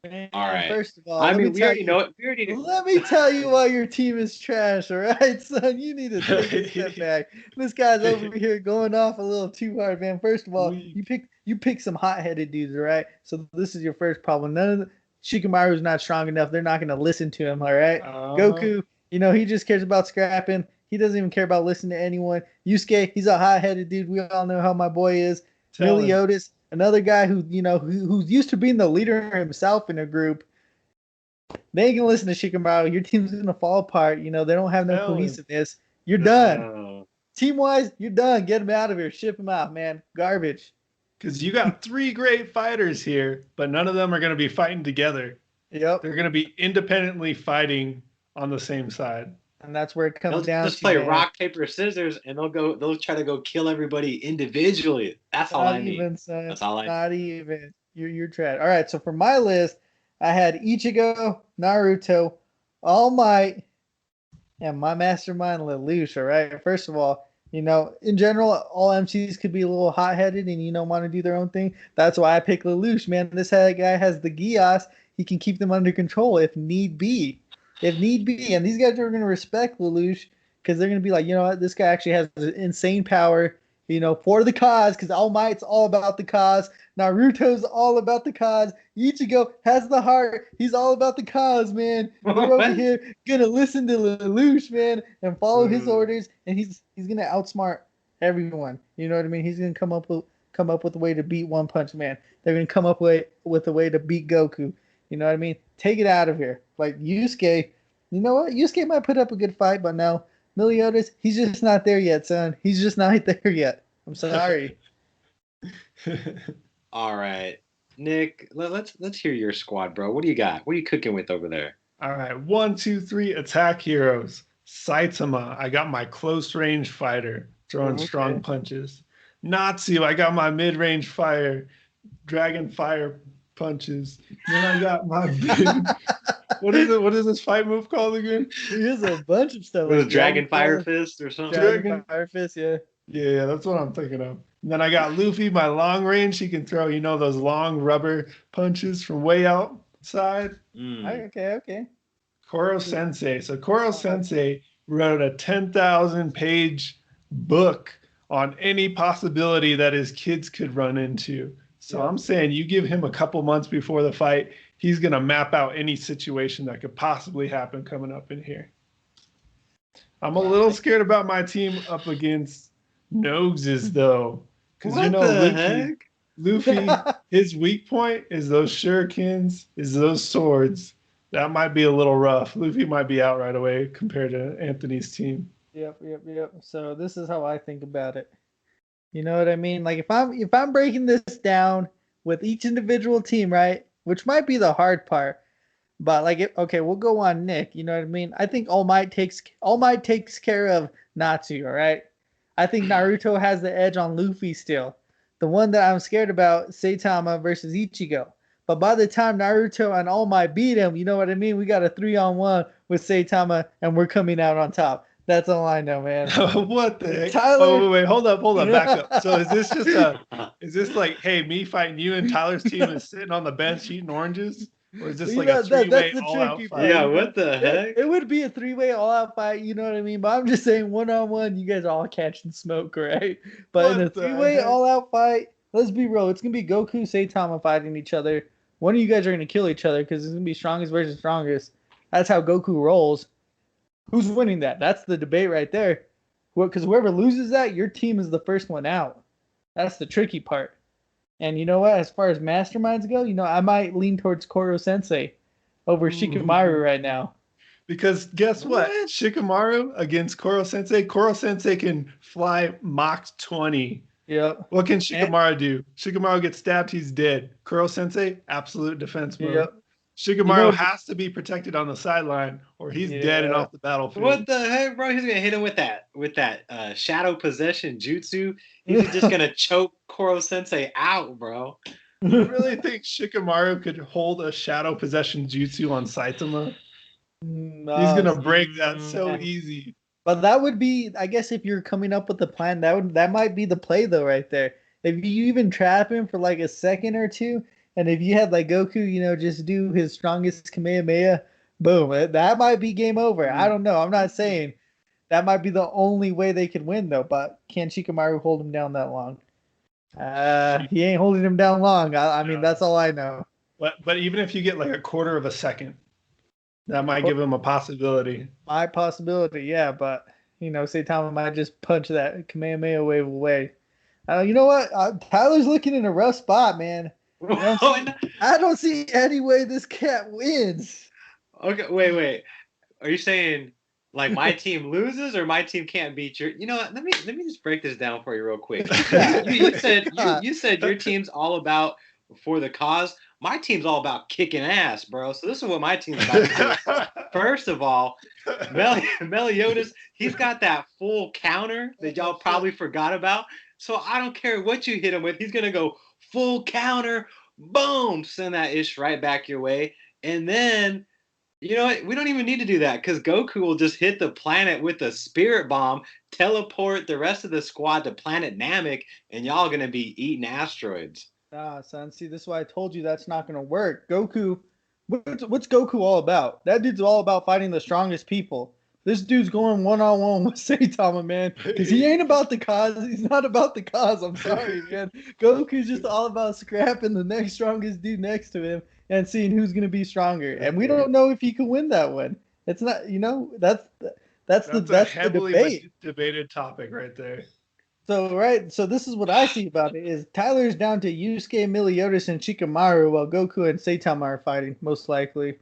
Man, All right. first of all, I let me mean, we tell already you. know it. We already know. Let me tell you why your team is trash, all right, son? You need to take a step back. This guy's over here going off a little too hard, man. First of all, Weak. you pick some hot-headed dudes, all right? So this is your first problem. None of the Shikamaru's not strong enough. They're not going to listen to him, all right? Uh, Goku, he just cares about scrapping. He doesn't even care about listening to anyone. Yusuke, he's a hot-headed dude. We all know how my boy is. tell us. Meliodas, another guy who's used to being the leader himself in a group. They ain't gonna listen to Shikamaru. Your team's gonna fall apart. They don't have no Tell us. cohesiveness. You're done. Uh, Team wise, you're done. Get him out of here. Ship him out, man. Garbage. Because you got 3 great fighters here, but none of them are going to be fighting together. Yep. They're going to be independently fighting on the same side. And that's where it they'll comes down just to, play man. rock, paper, scissors, and they'll try to go kill everybody individually. That's all Not I need. even, son. That's all I need. Not even. You're trash. All right. So for my list, I had Ichigo, Naruto, All Might, and my mastermind Lelouch. All right. First of all, in general, all MCs could be a little hot headed and want to do their own thing. That's why I pick Lelouch, man. This guy has the Gias. He can keep them under control if need be. If need be. And these guys are going to respect Lelouch because they're going to be like, you know what, this guy actually has insane power, for the cause, because All Might's all about the cause. Naruto's all about the cause. Ichigo has the heart. He's all about the cause, man. And they're over here gonna listen to Lelouch, man, and follow his orders, and he's gonna outsmart everyone. You know what I mean? He's gonna come up with a way to beat One Punch Man. They're gonna come up with a way to beat Goku. You know what I mean? Take it out of here. Like Yusuke, you know what? Yusuke might put up a good fight, but no, Meliodas, he's just not there yet, son. He's just not there yet. I'm sorry. All right, Nick. Let's hear your squad, bro. What do you got? What are you cooking with over there? All right. 1, 2, 3 attack heroes. Saitama, I got my close range fighter throwing strong punches. Natsu, I got my mid range fire, dragon fire punches. Then I got my big. What is it? What is this fight move called again? There's a bunch of stuff. Was Like it Dragon Fire Fist, Fist or something? Dragon Fire Fist, yeah. Yeah, that's what I'm thinking of. And then I got Luffy, my long range. He can throw, those long rubber punches from way outside. Okay. Koro Sensei. So Koro Sensei wrote a 10,000 page book on any possibility that his kids could run into. So I'm saying you give him a couple months before the fight, he's going to map out any situation that could possibly happen coming up in here. I'm a little scared about my team up against Noges's, though. Because, Luffy, his weak point is those shurikens, is those swords. That might be a little rough. Luffy might be out right away compared to Anthony's team. Yep. So this is how I think about it. You know what I mean? Like if I'm breaking this down with each individual team, right? Which might be the hard part. But like, okay, we'll go on Nick. You know what I mean? I think All Might takes care of Natsu. All right. I think Naruto has the edge on Luffy still. The one that I'm scared about, Saitama versus Ichigo. But by the time Naruto and All Might beat him, you know what I mean? We got a 3-on-1 with Saitama, and we're coming out on top. That's all I know, man. What the heck? Tyler. Oh, wait, hold up, back up. So is this is this like, hey, me fighting you and Tyler's team is sitting on the bench eating oranges? Or is this like a three-way That's the all-out tricky fight? part. Yeah, what the heck? It would be a 3-way all-out fight, you know what I mean? But I'm just saying, 1-on-1, you guys are all catching smoke, right? But in a What the 3-way heck? all-out fight, let's be real. It's gonna be Goku, Saitama fighting each other. One of you guys are gonna kill each other because it's gonna be strongest versus strongest. That's how Goku rolls. Who's winning that? That's the debate right there. Because whoever loses that, your team is the first one out. That's the tricky part. And you know what? As far as masterminds go, I might lean towards Koro Sensei over Shikamaru right now. Because guess what? Shikamaru against Koro Sensei. Koro Sensei can fly Mach 20. Yep. What can Shikamaru do? Shikamaru gets stabbed, he's dead. Kuro Sensei, absolute defense mode. Yep. Shikamaru has to be protected on the sideline, or he's dead and off the battlefield. What the heck, bro? He's gonna hit him with that shadow possession jutsu. He's just gonna choke Koro Sensei out, bro. You really think Shikamaru could hold a shadow possession jutsu on Saitama? He's gonna break that so easy. But that would be, I guess, if you're coming up with a plan, that might be the play though, right there. If you even trap him for like a second or two, and if you had like Goku, just do his strongest Kamehameha, boom, that might be game over. I don't know. I'm not saying that might be the only way they could win though. But can Shikamaru hold him down that long? He ain't holding him down long. I mean, that's all I know. But even if you get like a quarter of a second, that might give him a possibility. My possibility, yeah. But Saitama might just punch that Kamehameha wave away. You know what? Tyler's looking in a rough spot, man. I don't see any way this cat wins. Okay, wait. Are you saying like my team loses or my team can't beat your? You know what? Let me just break this down for you real quick. You said your team's all about for the cause. My team's all about kicking ass, bro. So this is what my team's about to do. First of all, Meliodas, he's got that full counter that y'all probably forgot about. So I don't care what you hit him with. He's gonna go full counter, boom, send that ish right back your way. And then, you know what? We don't even need to do that because Goku will just hit the planet with a spirit bomb, teleport the rest of the squad to planet Namek, and y'all gonna be eating asteroids. Son, see, this is why I told you that's not gonna work. Goku, what's Goku all about? That dude's all about fighting the strongest people. This dude's going 1-on-1 with Saitama, man, because he ain't about the cause. He's not about the cause. I'm sorry, man. Goku's just all about scrapping the next strongest dude next to him and seeing who's gonna be stronger. And we don't know if he can win that one. It's not, that's the heavily debated topic right there. So this is what I see about it is Tyler's down to Yusuke, Meliodas, and Shikamaru while Goku and Saitama are fighting, most likely.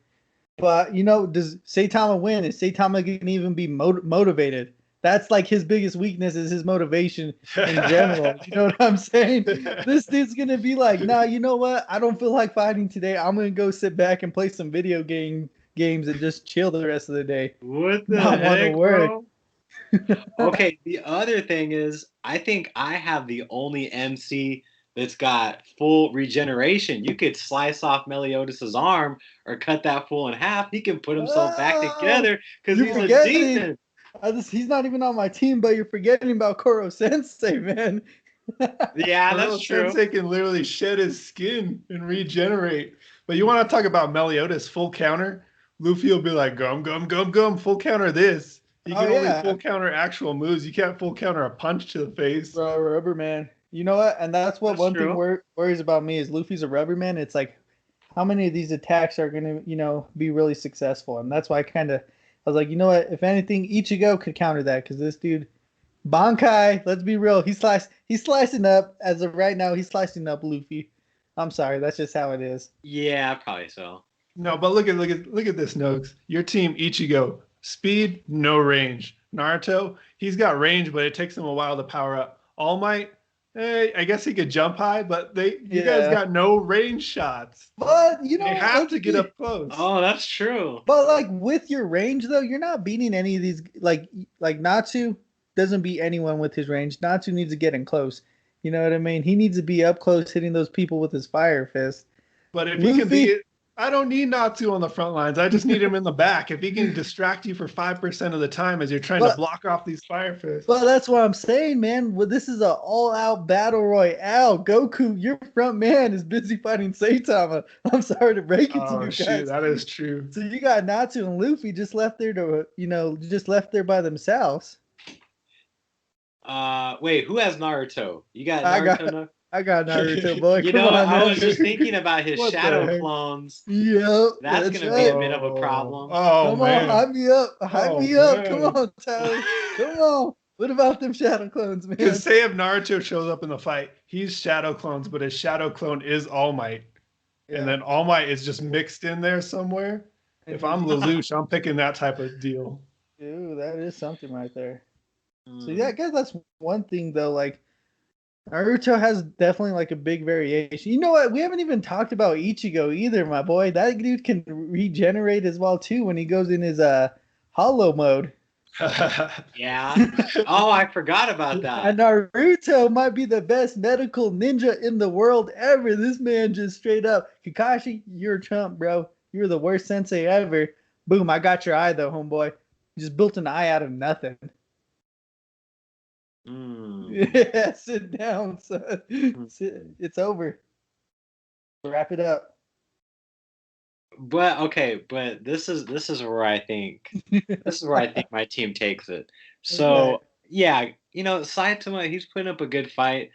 But, does Saitama win? Is Saitama going to even be motivated? That's like his biggest weakness is his motivation in general. You know what I'm saying? This dude's going to be like, nah, you know what? I don't feel like fighting today. I'm going to go sit back and play some video games and just chill the rest of the day. What the heck, bro? Okay, the other thing is, I think I have the only MC that's got full regeneration. You could slice off Meliodas' arm or cut that fool in half. He can put himself back together because he's a demon. He's not even on my team, but you're forgetting about Koro Sensei, man. Yeah, that's true. Sensei can literally shed his skin and regenerate. But you want to talk about Meliodas full counter? Luffy will be like, gum, gum, gum, gum, full counter this. You can only full counter actual moves. You can't full counter a punch to the face. Bro, rubber man. You know what? And that's thing worries about me is Luffy's a rubber man. It's like, how many of these attacks are going to, be really successful? And that's why I was like, you know what? If anything, Ichigo could counter that because this dude, Bankai, let's be real. He's slicing up, as of right now, he's slicing up Luffy. I'm sorry. That's just how it is. Yeah, probably so. No, but look at this, Noakes. Your team, Ichigo. Speed, no range. Naruto, he's got range, but it takes him a while to power up. All Might, Hey, I guess he could jump high, but you guys Yeah. got no range shots. But They have to get up close. Oh, that's true. But like with your range though, you're not beating any of these. Like Natsu doesn't beat anyone with his range. Natsu needs to get in close. You know what I mean? He needs to be up close hitting those people with his fire fist. But if he can Luffy, I don't need Natsu on the front lines. I just need him in the back. If he can distract you for 5% of the time as you're trying to block off these fire fists. well, that's what I'm saying, man. Well, this is an all-out battle royale. Goku, your front man, is busy fighting Saitama. I'm sorry to break it to you guys. Shoot, that is true. So you got Natsu and Luffy just left there just left there by themselves. Wait, who has Naruto? You got Naruto? I got Naruto, boy. You Come know, on, I man. was just thinking about his What the shadow heck? clones. Yep, That's that's gonna be a right. bit of a problem. Oh, Come man. on, hype me up. Hype me up. man. Come on, Tyler. Come on. What about them shadow clones, man? Because say if Naruto shows up in the fight, he's shadow clones, but his shadow clone is All Might. Yeah. And then All Might is just mixed in there somewhere. If I'm Lelouch, I'm picking that type of deal. Dude, that is something right there. So Hmm. yeah, I guess that's one thing though. Like Naruto has definitely like a big variation. You know what? We haven't even talked about Ichigo either, my boy. That dude can regenerate as well too when he goes in his hollow mode. Yeah. Oh, I forgot about that. And Naruto might be the best medical ninja in the world ever. This man just straight up, Kakashi, you're a chump, bro. You're the worst sensei ever. Boom, I got your eye though, homeboy. You just built an eye out of nothing. Hmm. Yeah, sit down, son. It's over. Wrap it up. But okay, but this is where I think my team takes it. So Okay. yeah, Saitama, he's putting up a good fight.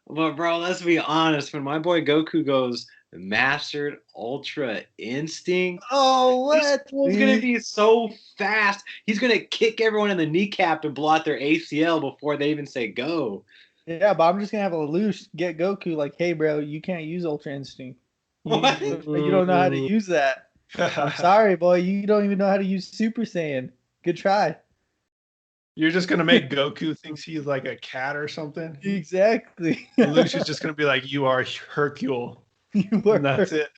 But bro, let's be honest, when my boy Goku goes Mastered Ultra Instinct, Oh, this what? fool's gonna be so fast. He's gonna kick everyone in the kneecap and blot their ACL before they even say go. Yeah, but I'm just gonna have a Lelouch get Goku like, hey, bro, you can't use Ultra Instinct. What? You don't know how to use that. I'm sorry, boy. You don't even know how to use Super Saiyan. Good try. You're just gonna make Goku thinks he's like a cat or something. Exactly. Lelouch is just gonna be like, "You are Hercule," You are. and that's it.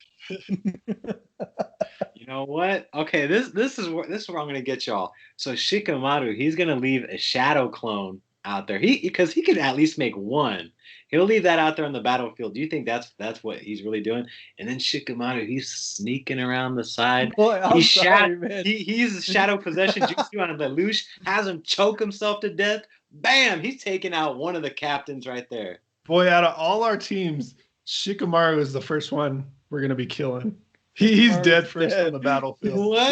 You know what? Okay, this is where I'm gonna get y'all. So Shikamaru, he's gonna leave a shadow clone out there. Because he can at least make one. He'll leave that out there on the battlefield. Do you think that's what he's really doing? And then Shikamaru, he's sneaking around the side. Boy, I'm sorry, man. He's shadow possession jutsu on Lelouch, has him choke himself to death. Bam! He's taking out one of the captains right there. Boy, out of all our teams, Shikamaru is the first one we're gonna be killing. He's dead first on the battlefield. What?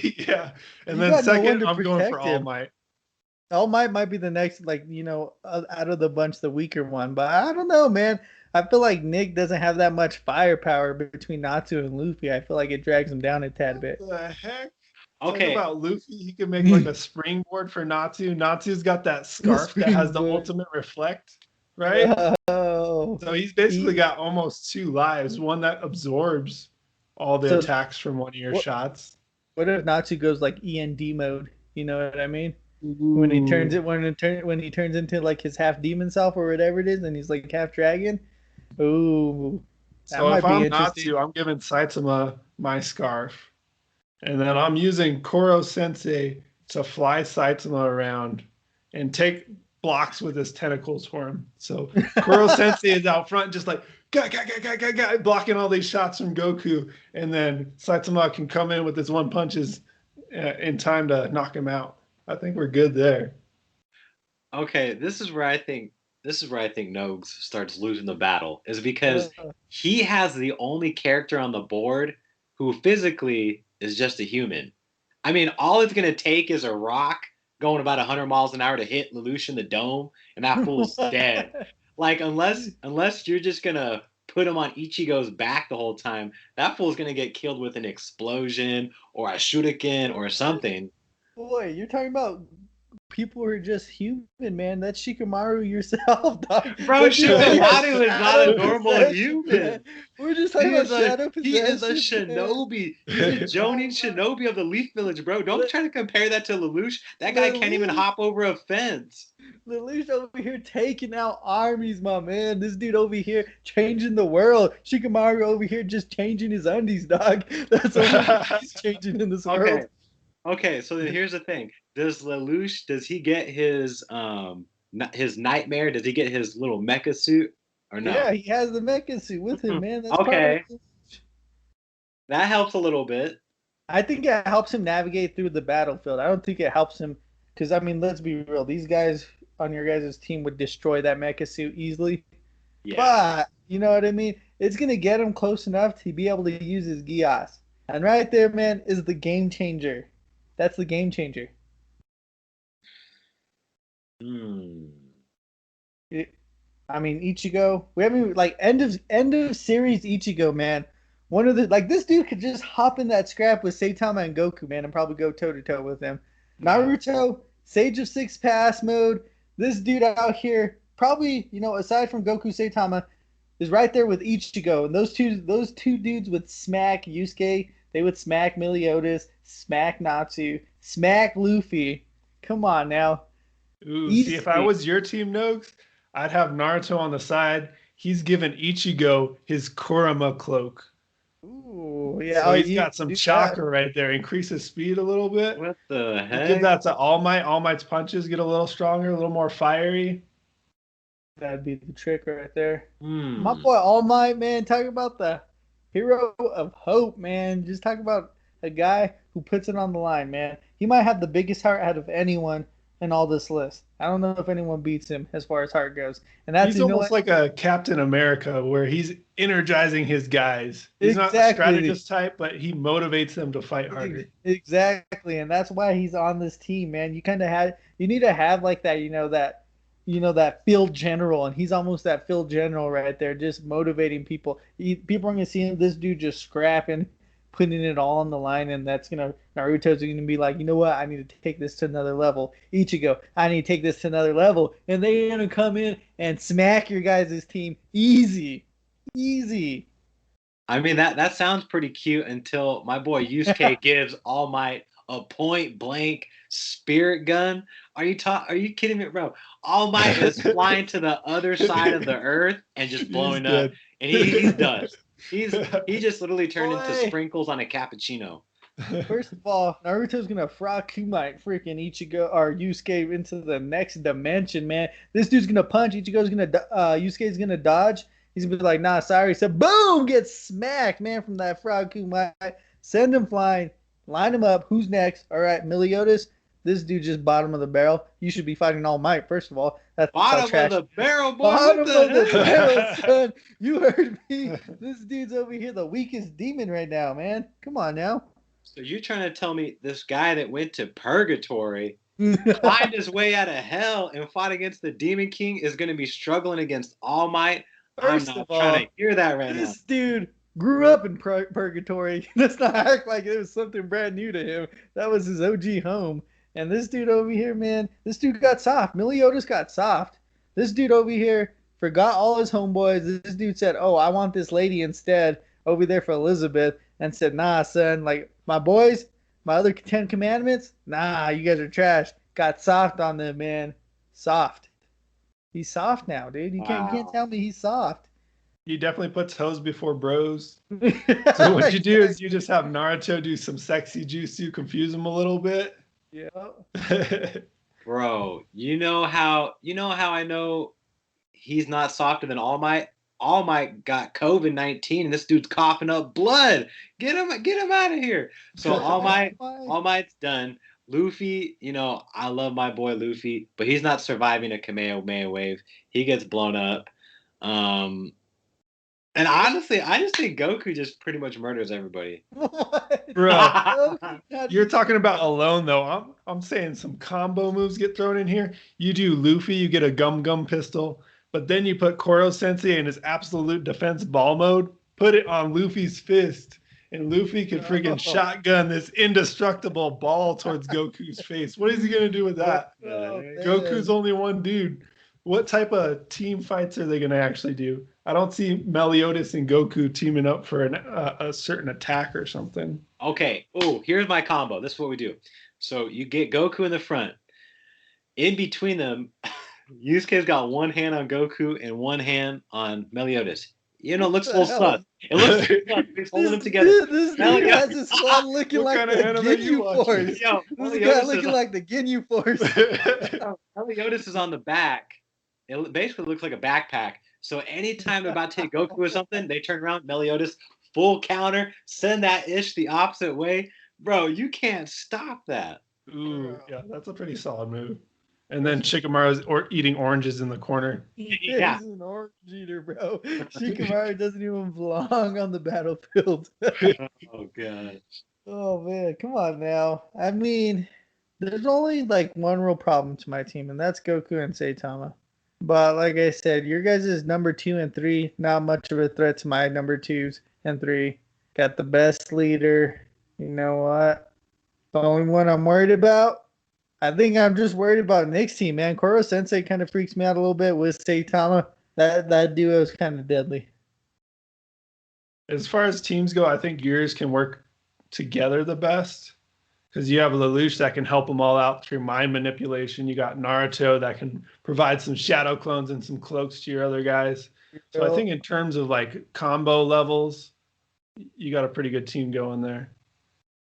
Yeah, and You then got no one second, to I'm going for protect All him. Might. All might be the next, like, out of the bunch, the weaker one. But I don't know, man. I feel like Nick doesn't have that much firepower between Natsu and Luffy. I feel like it drags him down a tad bit. What the heck? Okay. Talk about Luffy, he can make like a springboard for Natsu. Natsu's got that scarf that has the Springboard. ultimate reflect, right? Oh. So he's basically got almost 2 lives, one that absorbs all the So- attacks from one of your shots. What if Natsu goes like END mode? You know what I mean? When he turns into like his half demon self or whatever it is, and he's like half dragon. Ooh, that So might if be I'm interesting. Natsu, I'm giving Saitama my scarf. And then I'm using Koro Sensei to fly Saitama around and take blocks with his tentacles for him. So Koro Sensei is out front, just like blocking all these shots from Goku. And then Saitama can come in with his one punches in time to knock him out. I think we're good there. Okay, this is where I think Nogs starts losing the battle, is because he has the only character on the board who physically is just a human. I mean, all it's gonna take is a rock going about 100 miles an hour to hit Lelouch in the dome, and that fool's dead. Like, unless you're just gonna put him on Ichigo's back the whole time, that fool's gonna get killed with an explosion or a shuriken or something. Boy, you're talking about people are just human, man. That's Shikamaru yourself, dog. Bro, That dude's talking about Shikamaru is not a shadow normal possession, man. human. We're just talking about shadow He is a possession, man. shinobi. He's a Jonin shinobi of the Leaf Village, bro. Don't try to compare that to Lelouch. That guy can't even hop over a fence. Lelouch over here taking out armies, my man. This dude over here changing the world. Shikamaru over here just changing his undies, dog. That's all he's changing in this world. Okay, so then here's the thing. Does he get his nightmare? Does he get his little mecha suit or no? Yeah, he has the mecha suit with him, man. That's okay. That helps a little bit. I think it helps him navigate through the battlefield. I don't think it helps him because, I mean, let's be real. These guys on your guys' team would destroy that mecha suit easily. Yeah. But, you know what I mean? It's going to get him close enough to be able to use his Gias. And right there, man, is the game changer. That's the game changer. I mean, Ichigo. We haven't like end of series Ichigo, man. One of the this dude could just hop in that scrap with Saitama and Goku, man, and probably go toe to toe with him. Naruto, Sage of Six Paths mode. This dude out here, probably, you know, aside from Goku, Saitama, is right there with Ichigo. And those two dudes would smack Yusuke. They would smack Meliodas, smack Natsu, smack Luffy. Come on now. Ooh, see, if I was your team, Nogs, I'd have Naruto on the side. He's given Ichigo his Kurama cloak. Ooh, yeah. So he's got some chakra right there. Increase his speed a little bit. What the heck? Give that to All Might. All Might's punches get a little stronger, a little more fiery. That'd be the trick right there. My boy All Might, man, talk about the hero of hope, man. Just talk about a guy who puts it on the line, man. He might have the biggest heart out of anyone in all this list. I don't know if anyone beats him as far as heart goes. And that's he's almost like a Captain America where he's energizing his guys. He's not a strategist type, but he motivates them to fight harder. Exactly. And that's why he's on this team, man. You need to have like that, that field general, and he's almost that field general right there, just motivating people. People are going to see him, this dude just scrapping, putting it all on the line, and Naruto's going to be like, you know what, I need to take this to another level. Ichigo, I need to take this to another level. And they're going to come in and smack your guys' team easy. I mean, that sounds pretty cute until my boy Yusuke gives All Might a point blank spirit gun. Are you kidding me, bro? All Might is flying to the other side of the earth and just blowing up, and he's done. He just literally turned into sprinkles on a cappuccino. First of all, Naruto's gonna frog Kumite freaking Ichigo or Yusuke into the next dimension, man. This dude's gonna punch. Yusuke's gonna dodge. He's gonna be like, nah, sorry. So boom, gets smacked, man, from that frog Kumite. Send him flying. Line him up. Who's next? All right, Meliodas. This dude just bottom of the barrel. You should be fighting All Might, first of all. That's bottom of the barrel, boy. Bottom of the barrel, son. You heard me. This dude's over here the weakest demon right now, man. Come on now. So you're trying to tell me this guy that went to purgatory, climbed his way out of hell, and fought against the Demon King is going to be struggling against All Might? I'm not trying to hear that right now. This dude grew up in purgatory. Let's not act like it was something brand new to him. That was his OG home. And this dude over here, man, this dude got soft. Meliodas got soft. This dude over here forgot all his homeboys. This dude said, oh, I want this lady instead over there for Elizabeth, and said, nah, son, like, my boys, my other 10 commandments, nah, you guys are trash. Got soft on them, man. Soft. He's soft now, dude. You can't tell me he's soft. He definitely puts hoes before bros. So what you do is you just have Naruto do some sexy jutsu, confuse him a little bit. Yeah. Bro, you know how I know he's not softer than All Might? All Might got COVID-19 and this dude's coughing up blood. Get him out of here. So All Might's done. Luffy, I love my boy Luffy, but he's not surviving a Kamehameha wave. He gets blown up. And honestly, I just think Goku just pretty much murders everybody. What? Bro, you're talking about alone though. I'm saying some combo moves get thrown in here. You do Luffy, you get a gum pistol, but then you put Koro Sensei in his absolute defense ball mode, put it on Luffy's fist, and Luffy could freaking shotgun this indestructible ball towards Goku's face. What is he gonna do with that? Oh, Goku's man. only one dude. What type of team fights are they gonna actually do? I don't see Meliodas and Goku teaming up for a certain attack or something. Okay. Oh, here's my combo. This is what we do. So you get Goku in the front. In between them, Yusuke's got one hand on Goku and one hand on Meliodas. You know, it looks a the little hell? sus. It looks sus. He's holding them together. This dude Meliodas, has his squad looking What like kind of the anime Ginyu you watching? Force. yo, This Meliodas guy is looking like the Ginyu Force. Meliodas is on the back. It basically looks like a backpack. So anytime they're about to take Goku or something, they turn around, Meliodas, full counter, send that ish the opposite way. Bro, you can't stop that. Ooh, yeah, that's a pretty solid move. And then Shikamaru's eating oranges in the corner. Yeah. He's an orange eater, bro. Shikamaru doesn't even belong on the battlefield. Oh god. Oh man, come on now. I mean, there's only like one real problem to my team, and that's Goku and Saitama. But like I said, your guys' number 2 and 3, not much of a threat to my number 2s and 3. Got the best leader. You know what? The only one I'm worried about, I think I'm just worried about Nick's team, man. Koro Sensei kind of freaks me out a little bit with Saitama. That duo is kind of deadly. As far as teams go, I think yours can work together the best because you have Lelouch that can help them all out through mind manipulation. You got Naruto that can provide some shadow clones and some cloaks to your other guys. So I think in terms of like combo levels, you got a pretty good team going there.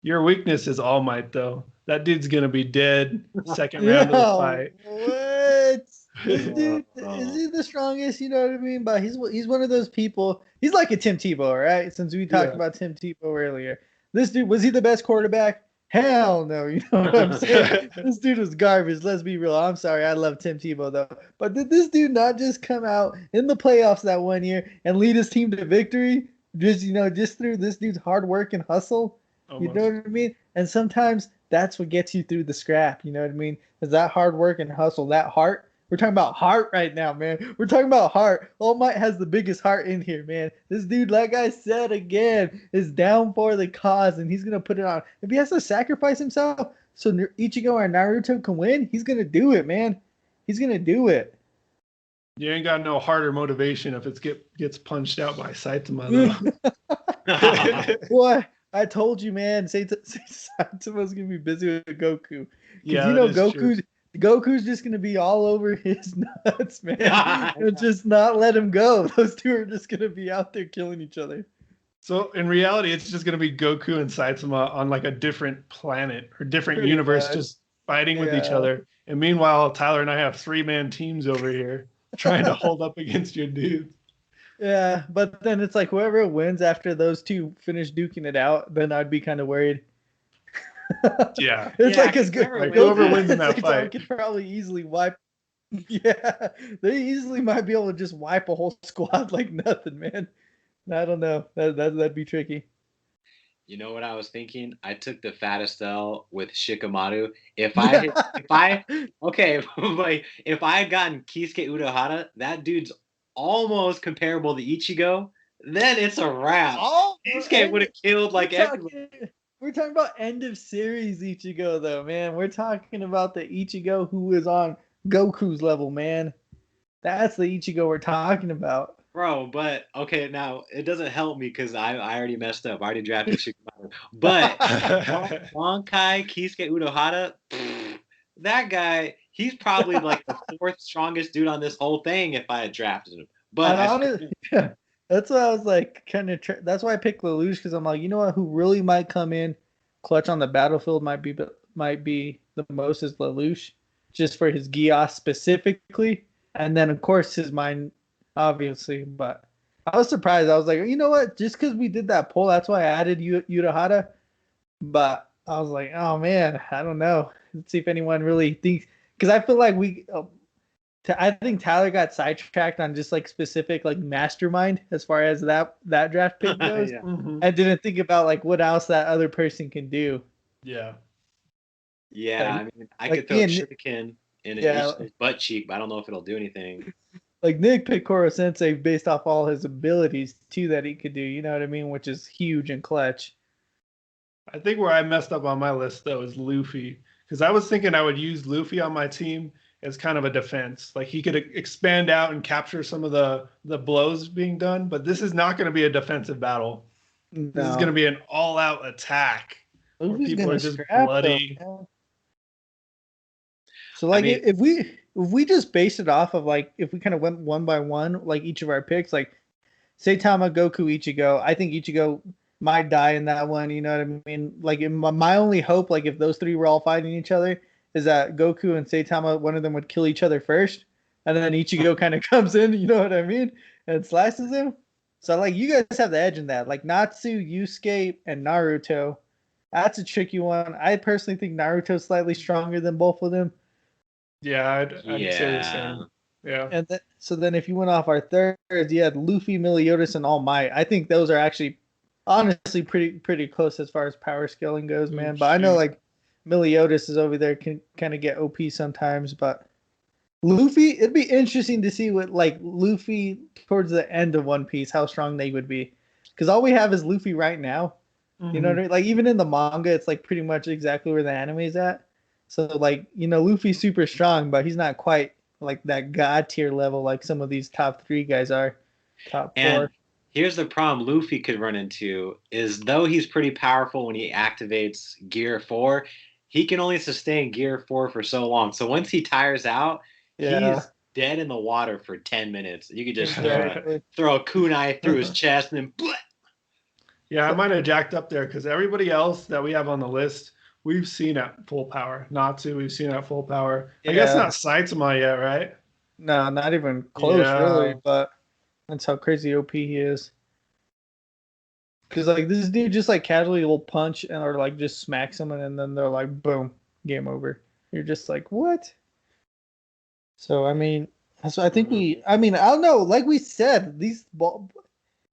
Your weakness is All Might, though. That dude's gonna be dead second round of the fight. What? This dude, is he the strongest? You know what I mean? But he's one of those people. He's like a Tim Tebow, right? Since we talked about Tim Tebow earlier. This dude, was he the best quarterback? Hell no. You know what I'm saying? This dude was garbage. Let's be real. I'm sorry. I love Tim Tebow, though. But did this dude not just come out in the playoffs that one year and lead his team to victory? Just through this dude's hard work and hustle? You know what I mean? And sometimes that's what gets you through the scrap. You know what I mean? Is that hard work and hustle, that heart. We're talking about heart right now, man. We're talking about heart. All Might has the biggest heart in here, man. This dude, like I said again, is down for the cause, and he's gonna put it on. If he has to sacrifice himself so Ichigo or Naruto can win, he's gonna do it, man. He's gonna do it. You ain't got no heart or motivation if it gets punched out by Saitama, though. What? I told you, man. Saitama's gonna be busy with Goku. Yeah, you know Goku's just gonna be all over his nuts, man. And just not let him go. Those two are just gonna be out there killing each other. So in reality, it's just gonna be Goku and Saitama on like a different planet or different Pretty universe, much. just fighting with each other. And meanwhile, Tyler and I have 3-man teams over here trying to hold up against your dudes. Yeah, but then it's like whoever wins after those two finish duking it out, then I'd be kind of worried. Yeah. It's Yeah, like as good. Like whoever wins in that fight could probably easily wipe. Yeah, they easily might be able to just wipe a whole squad like nothing, man. I don't know. That'd be tricky. You know what I was thinking? I took the fattest L with Shikamaru. If I had gotten Kisuke Udohara, that dude's almost comparable to Ichigo. Then it's a wrap. Kisuke would have killed like everyone. We're talking about end of series Ichigo, though, man. We're talking about the Ichigo who is on Goku's level, man. That's the Ichigo we're talking about. Bro, but okay, now it doesn't help me because I already messed up. I already drafted Shikamaru. But Honkai Kisuke Udohara, that guy, he's probably like the 4th strongest dude on this whole thing if I had drafted him. But that's why I was like that's why I picked Lelouch, because I'm like, you know what, who really might come in clutch on the battlefield might be the most is Lelouch, just for his Geass specifically, and then of course his mind, obviously. But I was surprised. I was like, you know what, just because we did that poll, that's why I added Udohara. But I was like, oh man, I don't know. Let's see if anyone really thinks, because I feel like I think Tyler got sidetracked on just like specific like mastermind as far as that draft pick goes. Yeah. I didn't think about like what else that other person can do. Yeah. Yeah, I mean, I could throw Shuriken in his butt cheek, but I don't know if it'll do anything. Like Nick picked Koro Sensei based off all his abilities too that he could do. You know what I mean? Which is huge and clutch. I think where I messed up on my list though is Luffy, because I was thinking I would use Luffy on my team as kind of a defense. Like he could expand out and capture some of the blows being done, but this is not going to be a defensive battle. This is going to No, be an all-out attack where Luffy's people are gonna just scrap though. bloody. Man. So I like mean, if we just base it off of like if we kind of went one by one like each of our picks like Saitama, Goku, Ichigo. I think Ichigo might die in that one. You know what I mean? Like my only hope, like if those three were all fighting each other, is that Goku and Saitama, one of them would kill each other first, and then Ichigo kind of comes in. You know what I mean? And slices him. So like you guys have the edge in that. Like Natsu, Yusuke, and Naruto. That's a tricky one. I personally think Naruto's slightly stronger than both of them. Yeah, I'd say the yeah. same. Yeah. And so then if you went off our third, you had Luffy, Meliodas, and All Might. I think those are actually honestly pretty close as far as power scaling goes, man. But I know Shoot. like Meliodas is over there can kind of get OP sometimes, but Luffy, it'd be interesting to see what like Luffy towards the end of One Piece, how strong they would be. Because all we have is Luffy right now. You know what I mean? Like even in the manga, it's like pretty much exactly where the anime is at. So like, Luffy's super strong, but he's not quite like that god tier level like some of these top three guys are. Top And four. here's the problem Luffy could run into is though he's pretty powerful when he activates Gear 4, he can only sustain Gear 4 for so long. So once he tires out, Yeah. he's dead in the water for 10 minutes. You could just Exactly. throw a kunai through his chest and then Yeah, I So, might have jacked up there because everybody else that we have on the list, we've seen at full power. Natsu, we've seen at full power. I guess yeah. not Saitama yet, right? No, not even close Yeah. really, but that's how crazy OP he is. Cause like this dude just like casually will punch and or like just smack someone and then they're like boom, game over. You're just like, what? So I mean, so I think I mean, I don't know. Like we said,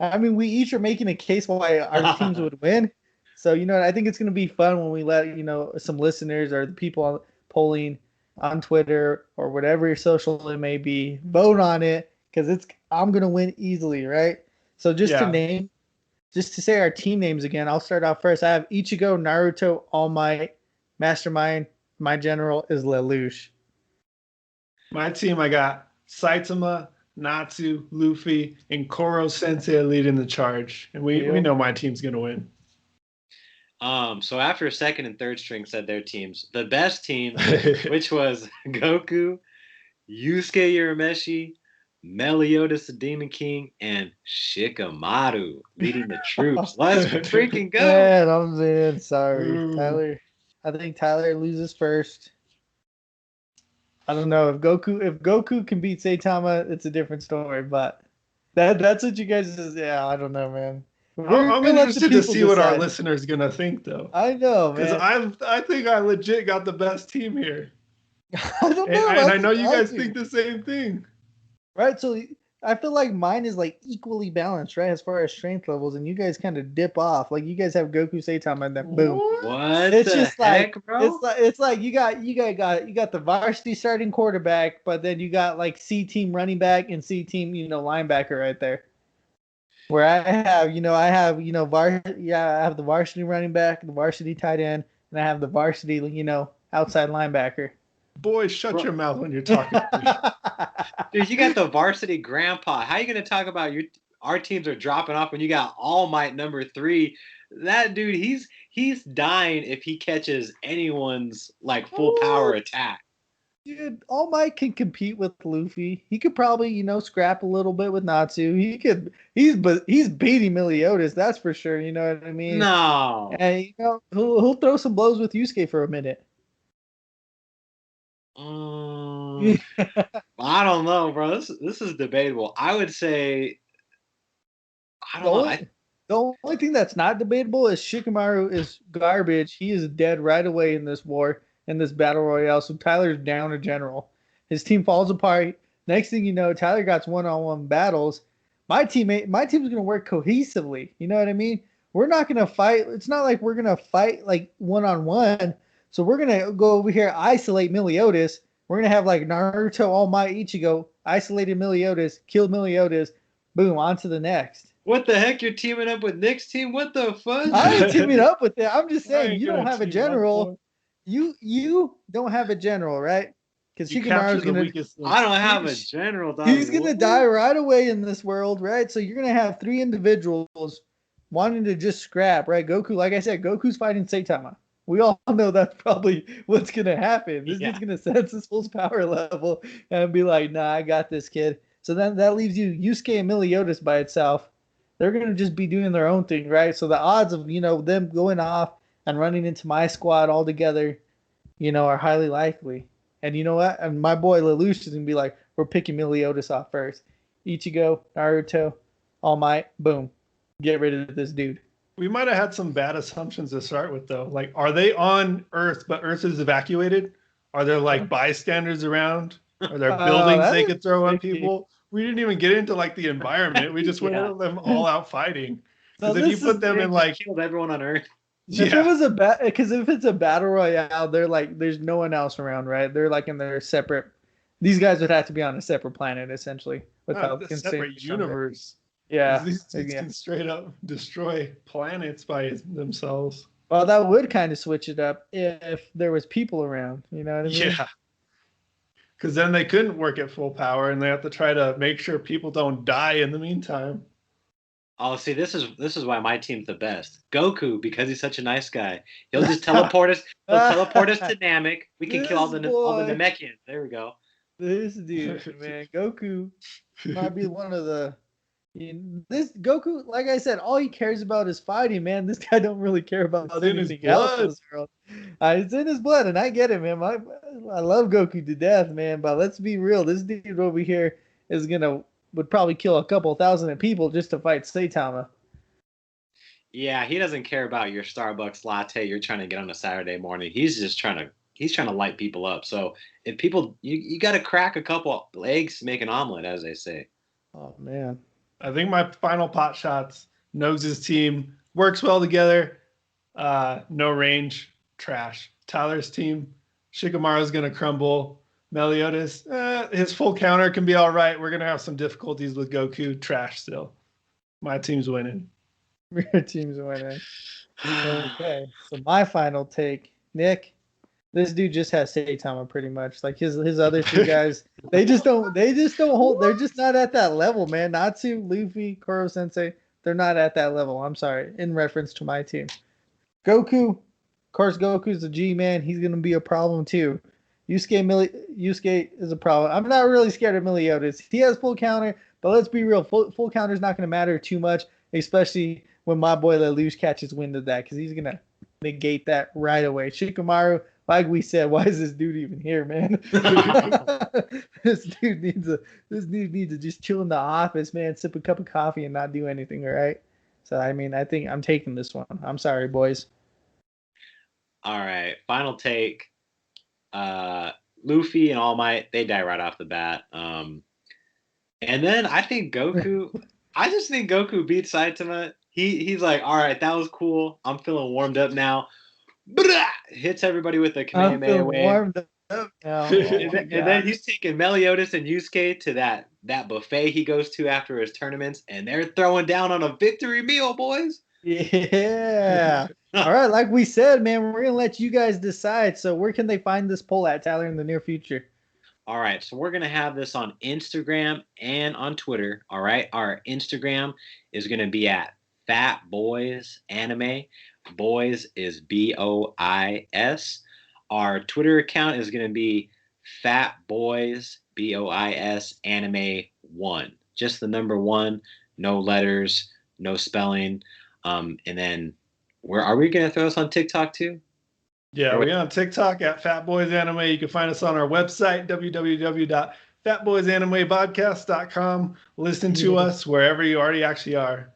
I mean, we each are making a case why our teams would win. So I think it's gonna be fun when we let some listeners or the people polling on Twitter or whatever social it may be vote on it because I'm gonna win easily, right? So Yeah. just to say our team names again, I'll start off first. I have Ichigo, Naruto, All Might, Mastermind. My general is Lelouch. My team, I got Saitama, Natsu, Luffy, and Koro Sensei leading the charge. And we Yep. know my team's going to win. So after second and third string said their teams, the best team, which was Goku, Yusuke Urameshi, Meliodas the Demon King, and Shikamaru leading the troops. Let's freaking go! Man, I'm in. Sorry, Ooh. Tyler. I think Tyler loses first. I don't know if Goku can beat Saitama, it's a different story. But that's what you guys is. Yeah, I don't know, man. We're I'm gonna let the interested to people see what our decide. listeners going to think, though. I know, Because man. I think I legit got the best team here. I don't know. And I That's know you guys surprising. think the same thing. Right, so I feel like mine is like equally balanced, right, as far as strength levels, and you guys kind of dip off. Like you guys have Goku Saitama, and then boom. What? What It's the just like heck, bro? it's like you got the varsity starting quarterback, but then you got like C team running back and C team linebacker right there. Where I have the varsity running back, the varsity tight end, and I have the varsity outside linebacker. Boy, shut Bro, your mouth when you're talking to me. dude, you got the varsity grandpa. How you gonna talk about our teams are dropping off when you got All Might number 3? That dude, he's dying if he catches anyone's like full power attack. Dude, All Might can compete with Luffy. He could probably, scrap a little bit with Natsu. He's beating Meliodas, that's for sure. You know what I mean? No. And he'll throw some blows with Yusuke for a minute. Um, I don't know, bro. This is debatable. I would say I The don't know. only the only thing that's not debatable is Shikamaru is garbage. He is dead right away in this war, in this battle royale. So Tyler's down a general. His team falls apart. Next thing you know, Tyler got one-on-one battles. My team's gonna work cohesively. You know what I mean? We're not gonna fight. It's not like we're gonna fight like one-on-one. So we're gonna go over here, isolate Meliodas, We're gonna have like Naruto, All Might, Ichigo, isolated Meliodas, killed Meliodas, boom, on to the next. What the heck? You're teaming up with Nick's team? What the fuck? I ain't teaming up with that. I'm just I saying ain't you don't gonna have a team up, general. boy. You don't have a general, right? Because You capture Shikamaru's the gonna weakest link. I don't have a general, dog. he's gonna What? die right away in this world, right? So you're gonna have three individuals wanting to just scrap, right? Goku, like I said, Goku's fighting Saitama. We all know that's probably what's gonna happen. This Yeah. dude's gonna sense his full power level and be like, "Nah, I got this, kid." So then that leaves you Yusuke and Meliodas by itself. They're gonna just be doing their own thing, right? So the odds of them going off and running into my squad all together, are highly likely. And you know what? And my boy Lelouch is gonna be like, "We're picking Meliodas off first. Ichigo, Naruto, All Might, boom, get rid of this dude." We might have had some bad assumptions to start with, though. Like, are they on Earth, but Earth is evacuated? Are there like bystanders around? Are there buildings they could throw at people? We didn't even get into like the environment. We just went Yeah. into them all out fighting. So Because if you this put is them in like, killed everyone on Earth. if it yeah, was because if it's a battle royale, they're like there's no one else around, right? They're like in their separate. These guys would have to be on a separate planet essentially without a separate universe. Yeah, These dudes yeah. can straight up destroy planets by themselves. Well, that would kind of switch it up if there was people around. You know what I mean? Yeah. Because then they couldn't work at full power, and they have to try to make sure people don't die in the meantime. Oh, see, this is why my team's the best. Goku, because he's such a nice guy, he'll just teleport us. He'll teleport us to Namek. We can kill all the Namekians. There we go. This dude, man, Goku might be one of the. This Goku, like I said, all he cares about is fighting, man. This guy don't really care about anything else in this world. It's in his blood, and I get it, man. I love Goku to death, man. But let's be real, this dude over here would probably kill a couple thousand people just to fight Saitama. Yeah, he doesn't care about your Starbucks latte you're trying to get on a Saturday morning. He's trying to light people up. So if people, you got to crack a couple eggs to make an omelet, as they say. Oh man. I think my final pot shots, Nogs' team works well together. No range, trash. Tyler's team, Shikamaru's going to crumble. Meliodas, his full counter can be all right. We're going to have some difficulties with Goku, trash still. My team's winning. Your team's winning. Okay, so my final take, Nick. This dude just has Saitama pretty much. Like his other two guys, they just don't hold. They're just not at that level, man. Natsu, Luffy, Koro Sensei, they're not at that level. I'm sorry. In reference to my team, Goku, of course, Goku's a G man. He's gonna be a problem too. Yusuke is a problem. I'm not really scared of Meliodas. He has full counter, but let's be real. Full counter is not gonna matter too much, especially when my boy Lelouch catches wind of that, because he's gonna negate that right away. Shikamaru, like we said, why is this dude even here, man? This dude needs to just chill in the office, man, sip a cup of coffee and not do anything, all right? So I mean, I think I'm taking this one. I'm sorry, boys. All right, final take. Luffy and All Might, they die right off the bat. And then I think Goku. I just think Goku beats Saitama. He's like, all right, that was cool. I'm feeling warmed up now. Hits everybody with a Kamehameha wave. Warmed up now. And then he's taking Meliodas and Yusuke to that buffet he goes to after his tournaments, and they're throwing down on a victory meal, boys. Yeah. All right, like we said, man, we're gonna let you guys decide. So where can they find this poll at, Tyler, in the near future? All right, so we're gonna have this on Instagram and on Twitter. All right, our Instagram is gonna be at Fat Boys Anime. Boys is BOIS. Our Twitter account is gonna be Fat Boys BOIS Anime 1. Just the number 1, no letters, no spelling. And then are we gonna throw us on TikTok too? Yeah, we're on TikTok at Fat Boys Anime. You can find us on our website, www.fatboysanimepodcast.com. Listen to us wherever you already actually are.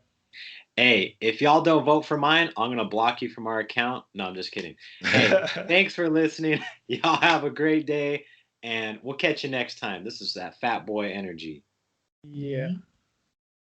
Hey, if y'all don't vote for mine, I'm going to block you from our account. No, I'm just kidding. Hey, thanks for listening. Y'all have a great day, and we'll catch you next time. This is that Fat Boy Energy. Yeah.